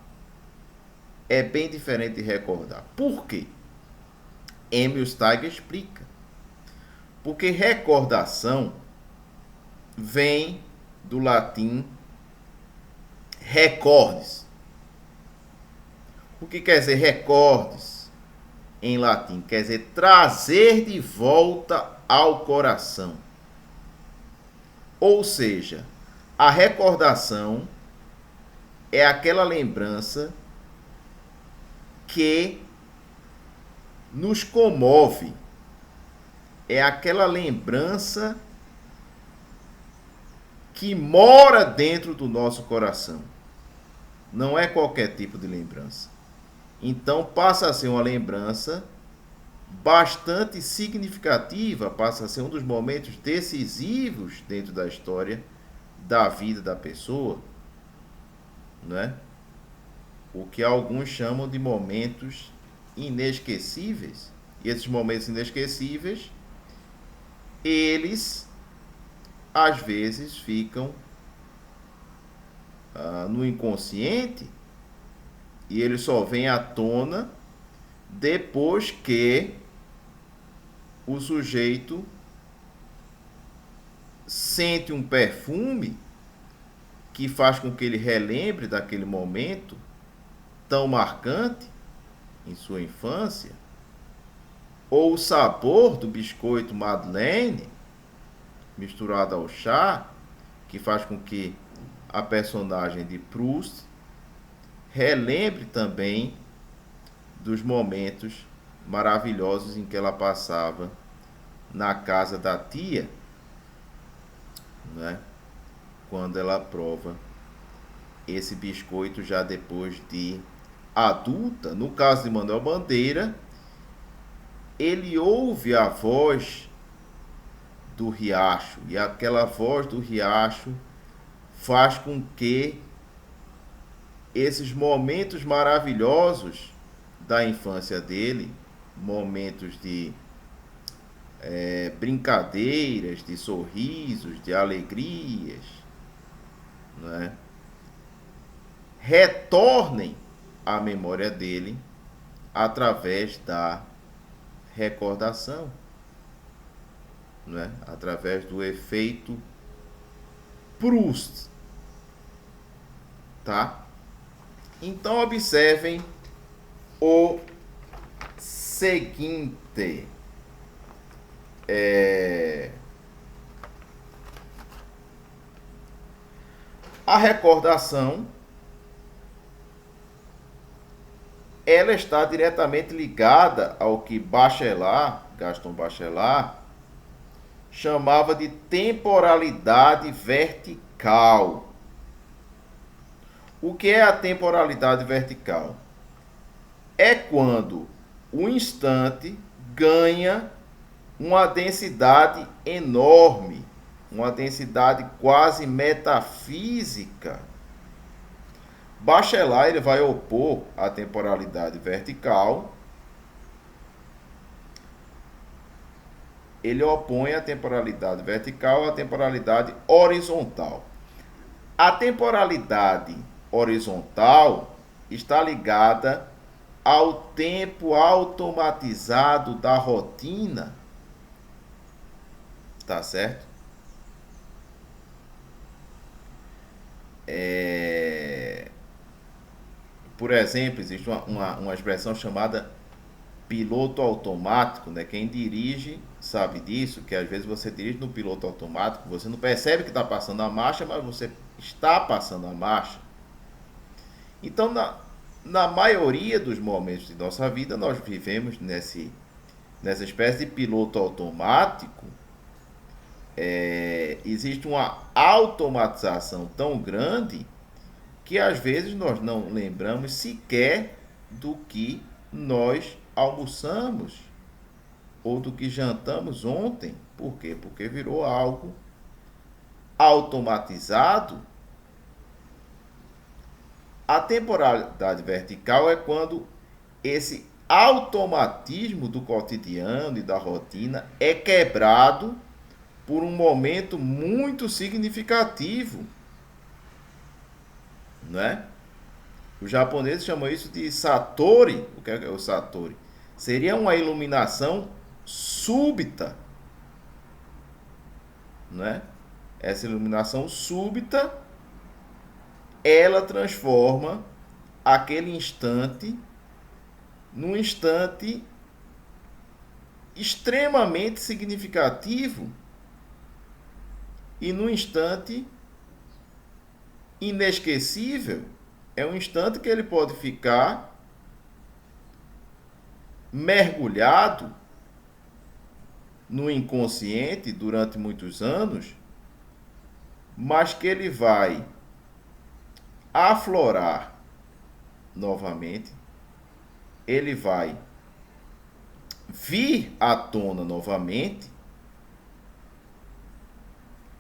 é bem diferente de recordar. Por quê? Emil Steiger explica. Porque recordação vem do latim recordes. O que quer dizer recordes em latim? Quer dizer trazer de volta ao coração. Ou seja, a recordação é aquela lembrança que nos comove. É aquela lembrança que mora dentro do nosso coração. Não é qualquer tipo de lembrança. Então passa a ser uma lembrança bastante significativa, passa a ser um dos momentos decisivos dentro da história da vida da pessoa, né? O que alguns chamam de momentos inesquecíveis. E esses momentos inesquecíveis, eles às vezes ficam no inconsciente, e ele só vem à tona depois que o sujeito sente um perfume que faz com que ele relembre daquele momento tão marcante em sua infância, ou o sabor do biscoito Madeleine misturado ao chá, que faz com que a personagem de Proust relembre também dos momentos maravilhosos em que ela passava na casa da tia, né? Quando ela prova esse biscoito já depois de adulta. No caso de Manuel Bandeira, ele ouve a voz do riacho, e aquela voz do riacho faz com que esses momentos maravilhosos da infância dele, momentos de brincadeiras, de sorrisos, de alegrias, né, retornem à memória dele através da recordação, né, através do efeito Proust, tá? Então observem o seguinte, a recordação, ela está diretamente ligada ao que Gaston Bachelard, chamava de temporalidade vertical. O que é a temporalidade vertical? É quando o instante ganha uma densidade enorme, uma densidade quase metafísica. Bachelard ele vai opor a temporalidade vertical, ele opõe a temporalidade vertical à temporalidade horizontal. A temporalidade horizontal está ligada ao tempo automatizado da rotina, tá certo? Por exemplo, existe uma expressão chamada piloto automático, né? Quem dirige sabe disso, que às vezes você dirige no piloto automático, você não percebe que está passando a marcha, mas você está passando a marcha. Então, na maioria dos momentos de nossa vida, nós vivemos nessa espécie de piloto automático. Existe uma automatização tão grande que às vezes nós não lembramos sequer do que nós almoçamos ou do que jantamos ontem. Por quê? Porque virou algo automatizado. A temporalidade vertical é quando esse automatismo do cotidiano e da rotina é quebrado por um momento muito significativo, né? Os japoneses chamam isso de satori. O que é o satori? Seria uma iluminação súbita, né? Essa iluminação súbita, ela transforma aquele instante num instante extremamente significativo e num instante inesquecível. É um instante que ele pode ficar mergulhado no inconsciente durante muitos anos, mas que ele vai aflorar novamente, ele vai vir à tona novamente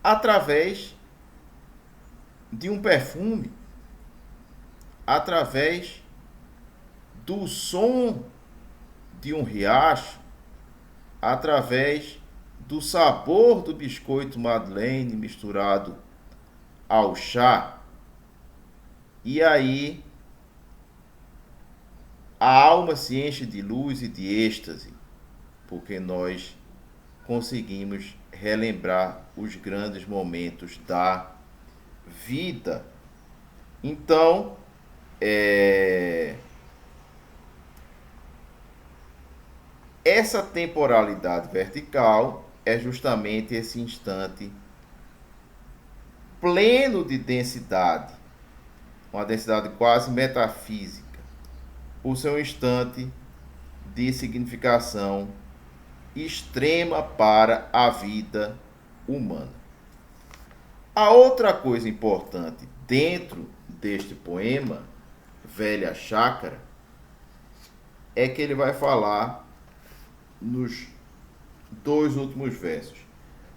através de um perfume, através do som de um riacho, através do sabor do biscoito Madeleine misturado ao chá. E aí a alma se enche de luz e de êxtase, porque nós conseguimos relembrar os grandes momentos da vida. Então, essa temporalidade vertical é justamente esse instante pleno de densidade, uma densidade quase metafísica, o seu instante de significação extrema para a vida humana. A outra coisa importante dentro deste poema, Velha Chácara, é que ele vai falar nos dois últimos versos: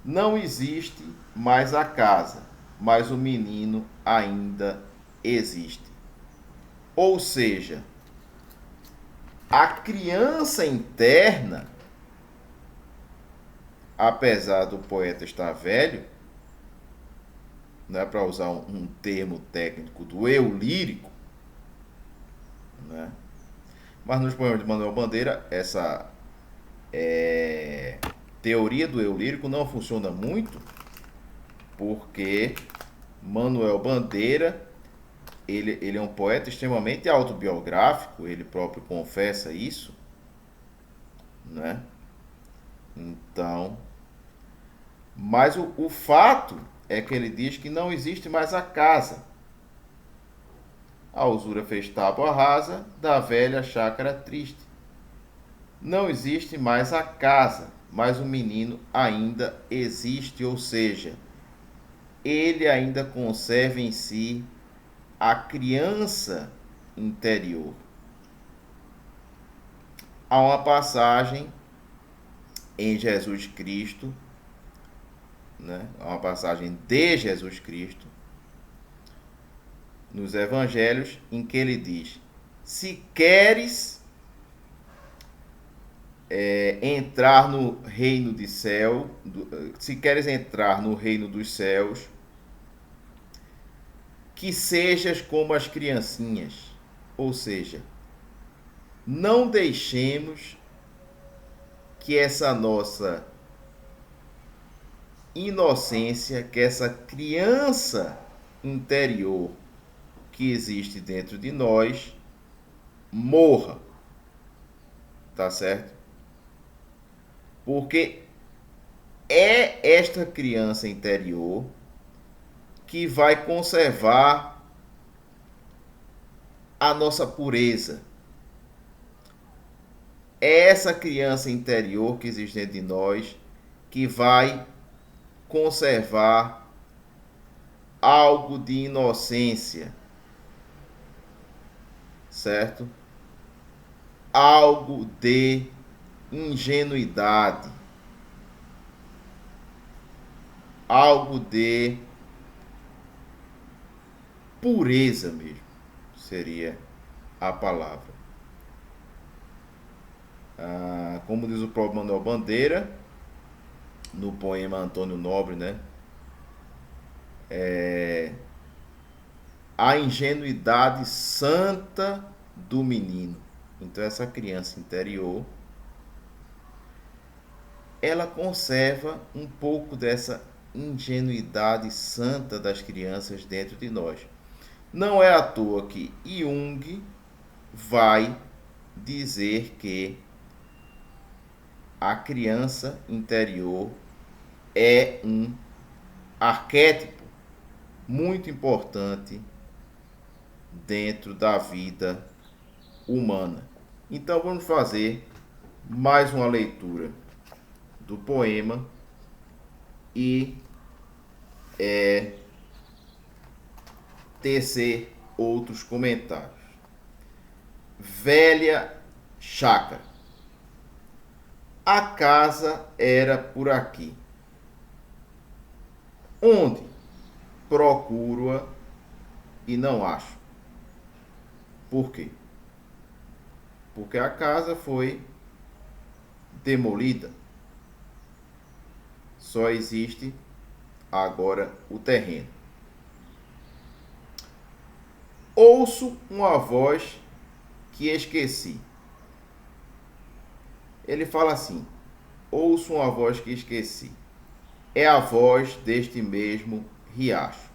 não existe mais a casa, mas o menino ainda existe. Ou seja, a criança interna, apesar do poeta estar velho, não é para usar um termo técnico do eu lírico, né? Mas nos poemas de Manuel Bandeira, essa teoria do eu lírico não funciona muito, porque Manuel Bandeira ele é um poeta extremamente autobiográfico, ele próprio confessa isso, né? Então, mas o fato é que ele diz que não existe mais a casa. A usura fez tábua rasa da velha chácara triste. Não existe mais a casa, mas o menino ainda existe, ou seja, ele ainda conserva em si a criança interior. Há uma passagem em Jesus Cristo, né? Uma passagem de Jesus Cristo nos evangelhos, em que ele diz: se queres entrar no reino de céu, se queres entrar no reino dos céus, que sejas como as criancinhas. Ou seja, não deixemos que essa nossa inocência, que essa criança interior que existe dentro de nós morra, tá certo? Porque é esta criança interior que vai conservar a nossa pureza. É essa criança interior que existe dentro de nós que vai conservar algo de inocência, certo? Algo de ingenuidade, algo de pureza mesmo, seria a palavra. Como diz o próprio Manuel Bandeira, no poema Antônio Nobre, né? A ingenuidade santa do menino. Então essa criança interior, ela conserva um pouco dessa ingenuidade santa das crianças dentro de nós. Não é à toa que Jung vai dizer que a criança interior é um arquétipo muito importante dentro da vida humana. Então vamos fazer mais uma leitura do poema e tecer outros comentários. Velha chácara. A casa era por aqui. Onde? Procuro-a e não acho. Por quê? Porque a casa foi demolida. Só existe agora o terreno. Ouço uma voz que esqueci. Ele fala assim: ouço uma voz que esqueci. É a voz deste mesmo riacho.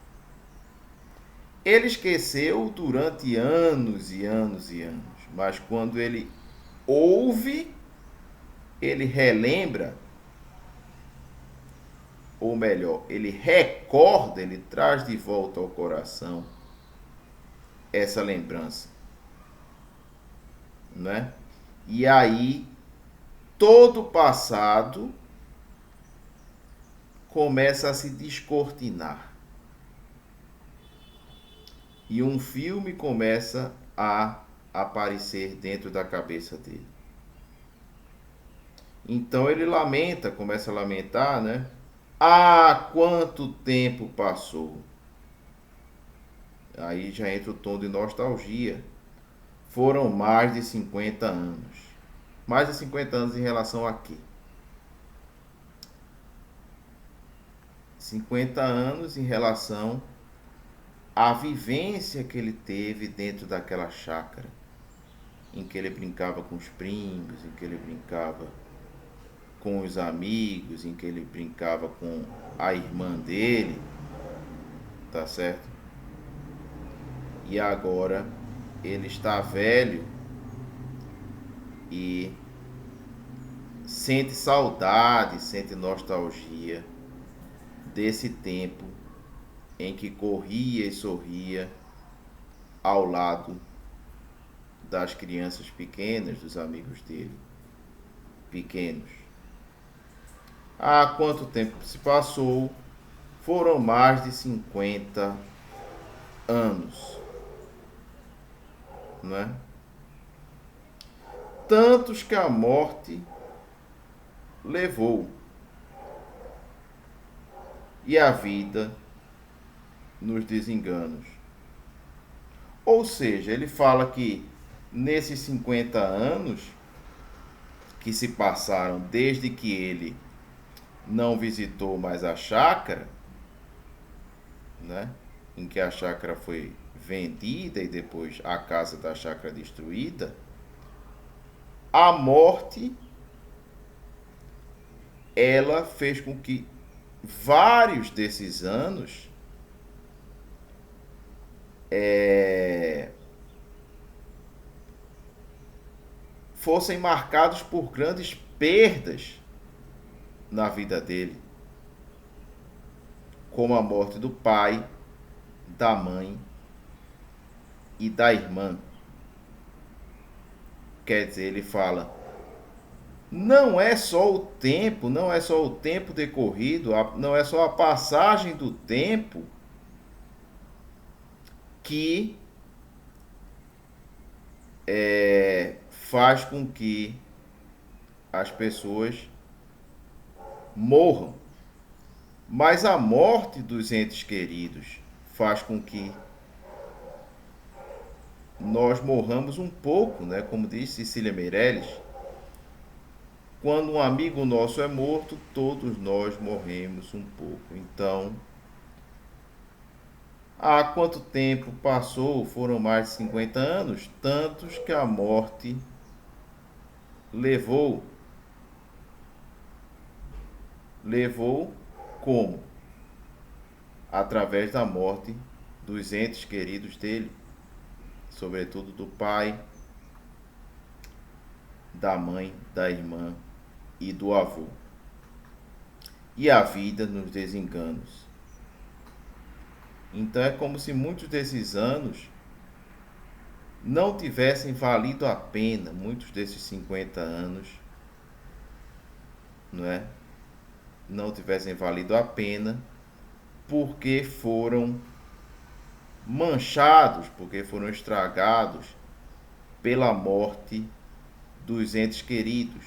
Ele esqueceu durante anos e anos e anos, mas quando ele ouve, ele relembra, ou melhor, ele recorda, ele traz de volta ao coração essa lembrança, né? E aí todo o passado começa a se descortinar. E um filme começa a aparecer dentro da cabeça dele. Então ele lamenta, começa a lamentar, né? Ah, quanto tempo passou. Aí já entra o tom de nostalgia. Foram mais de 50 anos. Mais de 50 anos em relação a quê? 50 anos em relação à vivência que ele teve dentro daquela chácara, em que ele brincava com os primos, em que ele brincava com os amigos, em que ele brincava com a irmã dele, tá certo? E agora ele está velho e sente saudade, sente nostalgia desse tempo em que corria e sorria ao lado das crianças pequenas, dos amigos dele, pequenos. Há quanto tempo se passou? Foram mais de 50 anos, né? Tantos que a morte levou. E a vida nos desenganos. Ou seja, ele fala que nesses 50 anos que se passaram desde que ele não visitou mais a chácara, né, em que a chácara foi vendida e depois a casa da chácara destruída, a morte ela fez com que vários desses anos fossem marcados por grandes perdas na vida dele, como a morte do pai, da mãe e da irmã. Quer dizer, ele fala, não é só o tempo, não é só o tempo decorrido, não é só a passagem do tempo que faz com que as pessoas morram, mas a morte dos entes queridos faz com que nós morramos um pouco, né? Como diz Cecília Meirelles, quando um amigo nosso é morto, todos nós morremos um pouco. Então, há quanto tempo passou? Foram mais de 50 anos, tantos que a morte levou. Levou como? Através da morte dos entes queridos dele, sobretudo do pai, da mãe, da irmã e do avô. E a vida nos desenganos. Então é como se muitos desses anos não tivessem valido a pena, muitos desses 50 anos, não é? Não tivessem valido a pena porque foram manchados, porque foram estragados pela morte dos entes queridos.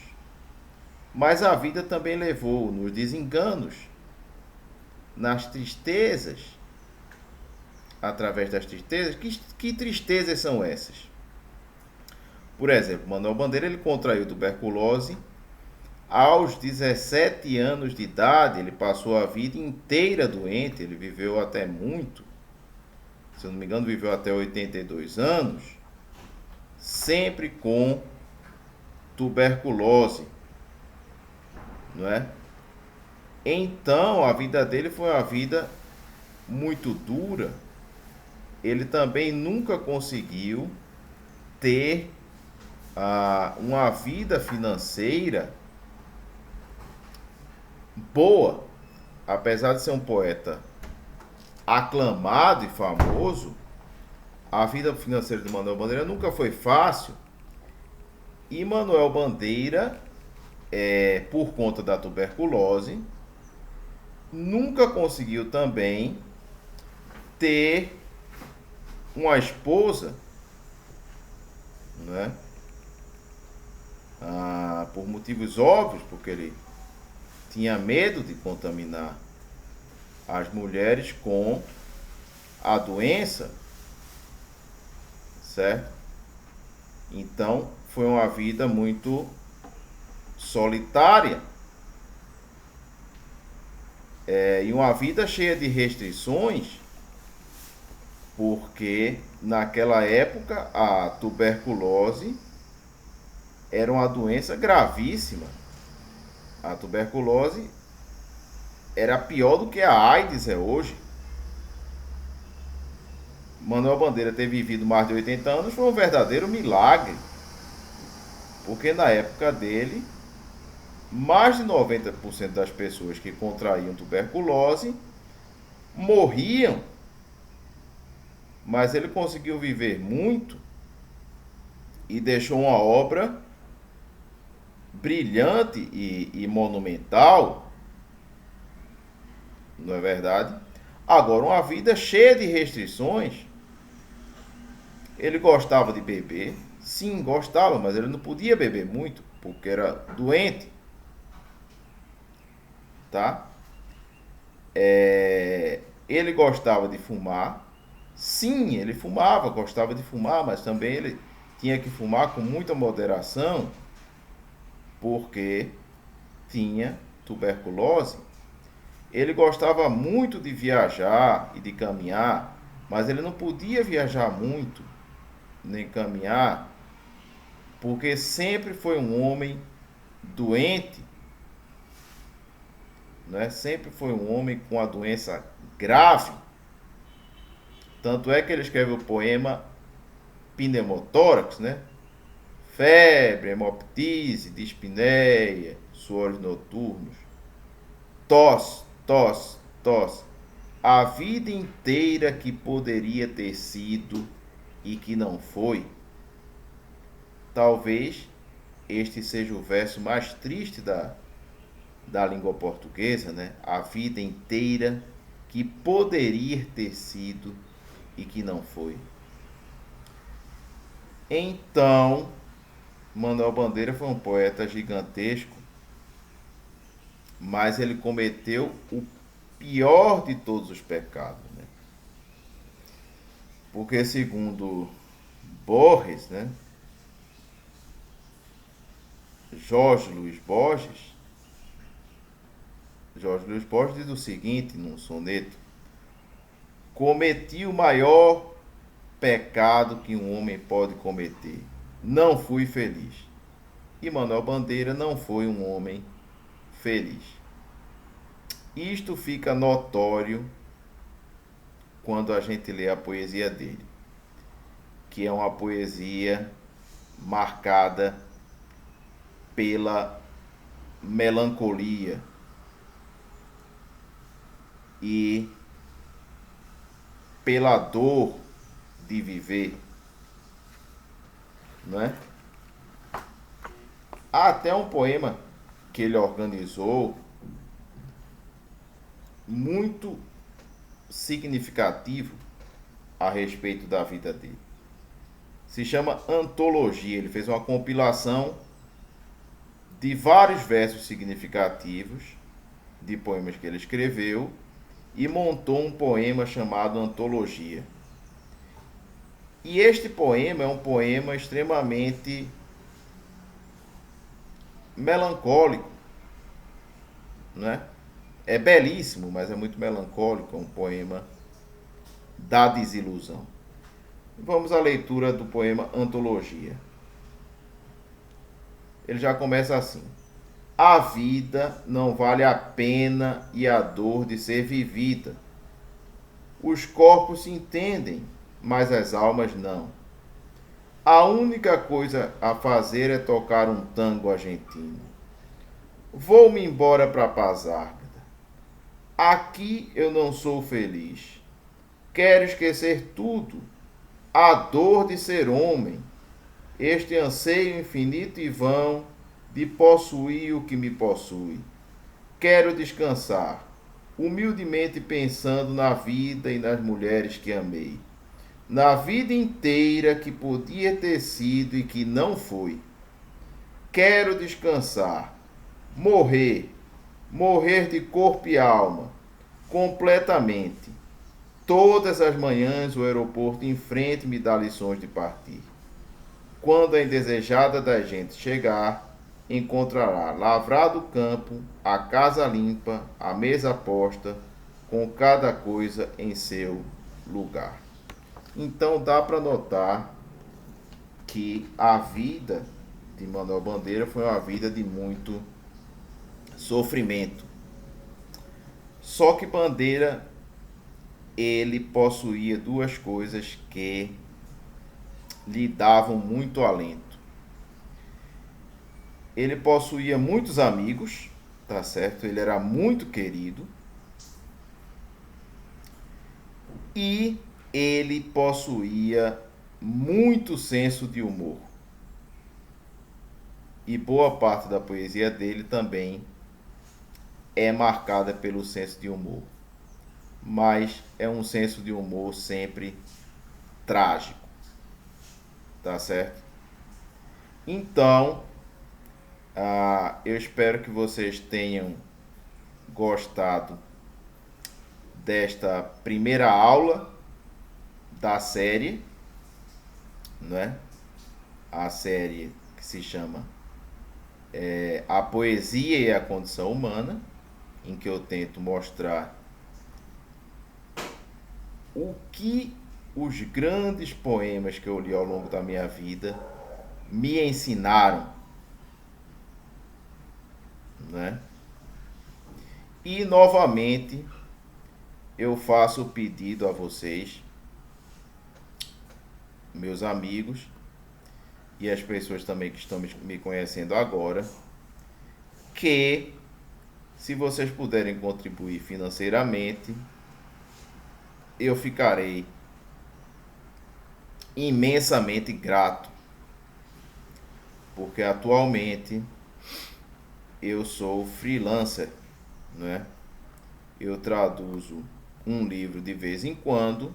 Mas a vida também levou nos desenganos, nas tristezas, através das tristezas. Que tristezas são essas? Por exemplo, Manuel Bandeira ele contraiu tuberculose aos 17 anos de idade, ele passou a vida inteira doente, ele viveu até muito, se eu não me engano, viveu até 82 anos, sempre com tuberculose, não é? Então, a vida dele foi uma vida muito dura. Ele também nunca conseguiu ter uma vida financeira boa. Apesar de ser um poeta aclamado e famoso, a vida financeira de Manuel Bandeira nunca foi fácil. E Manuel Bandeira, por conta da tuberculose, nunca conseguiu também ter uma esposa, né? Por motivos óbvios, porque ele tinha medo de contaminar as mulheres com a doença, certo? Então, foi uma vida muito solitária, e uma vida cheia de restrições, porque naquela época a tuberculose era uma doença gravíssima. A tuberculose era pior do que a AIDS é hoje. Manuel Bandeira ter vivido mais de 80 anos foi um verdadeiro milagre, porque na época dele, mais de 90% das pessoas que contraíam tuberculose morriam, mas ele conseguiu viver muito e deixou uma obra brilhante e monumental, não é verdade? Agora, uma vida cheia de restrições. Ele gostava de beber, sim, gostava, mas ele não podia beber muito, porque era doente. tá? Ele gostava de fumar. Sim, ele fumava, gostava de fumar, mas também ele tinha que fumar com muita moderação, porque tinha tuberculose. Ele gostava muito de viajar e de caminhar, mas ele não podia viajar muito nem caminhar, porque sempre foi um homem doente, né? Sempre foi um homem com a doença grave. Tanto é que ele escreveu o poema Pneumotórax, né? Febre, hemoptise, dispneia, suores noturnos, tosse, tosse, tosse. A vida inteira que poderia ter sido e que não foi. Talvez este seja o verso mais triste da língua portuguesa, né? A vida inteira que poderia ter sido e que não foi. Então, Manuel Bandeira foi um poeta gigantesco, mas ele cometeu o pior de todos os pecados, né? Porque segundo Borges, né? Jorge Luiz Borges diz o seguinte num soneto: cometi o maior pecado que um homem pode cometer. Não fui feliz. E Manuel Bandeira não foi um homem feliz. Isto fica notório quando a gente lê a poesia dele, que é uma poesia marcada pela melancolia e pela dor de viver, né? Há até um poema que ele organizou muito significativo a respeito da vida dele. Se chama Antologia. Ele fez uma compilação de vários versos significativos de poemas que ele escreveu e montou um poema chamado Antologia. E este poema é um poema extremamente melancólico, né? É belíssimo, mas é muito melancólico, é um poema da desilusão. Vamos à leitura do poema Antologia. Ele já começa assim: a vida não vale a pena e a dor de ser vivida. Os corpos se entendem, mas as almas não. A única coisa a fazer é tocar um tango argentino. Vou-me embora para Paz Árcada. Aqui eu não sou feliz. Quero esquecer tudo. A dor de ser homem. Este anseio infinito e vão de possuir o que me possui. Quero descansar, humildemente pensando na vida e nas mulheres que amei. Na vida inteira que podia ter sido e que não foi. Quero descansar, morrer, morrer de corpo e alma, completamente. Todas as manhãs o aeroporto em frente me dá lições de partir. Quando a indesejada da gente chegar, encontrará lavrado o campo, a casa limpa, a mesa posta, com cada coisa em seu lugar. Então dá para notar que a vida de Manuel Bandeira foi uma vida de muito sofrimento. Só que Bandeira, ele possuía duas coisas que lhe davam muito alento. Ele possuía muitos amigos, tá certo? Ele era muito querido. E ele possuía muito senso de humor. E boa parte da poesia dele também é marcada pelo senso de humor. Mas é um senso de humor sempre trágico. Tá certo? Então, eu espero que vocês tenham gostado desta primeira aula da série, né? A série que se chama A Poesia e a Condição Humana, em que eu tento mostrar o que os grandes poemas que eu li ao longo da minha vida me ensinaram, né? E novamente eu faço o pedido a vocês, meus amigos, e as pessoas também que estão me conhecendo agora, que se vocês puderem contribuir financeiramente, eu ficarei imensamente grato, porque atualmente eu sou freelancer, né? Eu traduzo um livro de vez em quando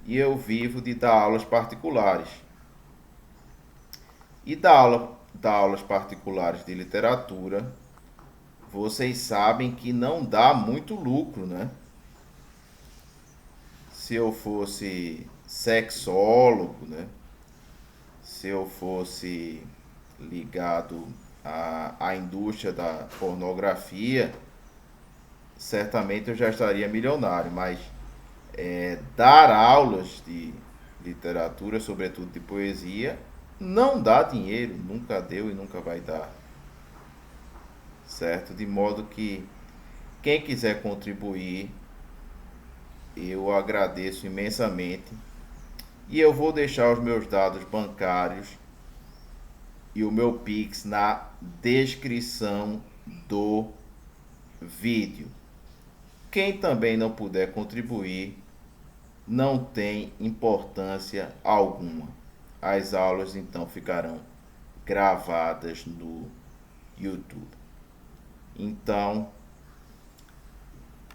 e eu vivo de dar aulas particulares. E dar aulas particulares de literatura, vocês sabem que não dá muito lucro, né? Se eu fosse sexólogo, né? Se eu fosse ligado à indústria da pornografia, certamente eu já estaria milionário, mas dar aulas de literatura, sobretudo de poesia, não dá dinheiro, nunca deu e nunca vai dar, certo? De modo que quem quiser contribuir, eu agradeço imensamente e eu vou deixar os meus dados bancários e o meu Pix na descrição do vídeo. Quem também não puder contribuir, não tem importância alguma. As aulas então ficarão gravadas no YouTube. Então,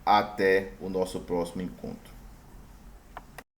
até o nosso próximo encontro.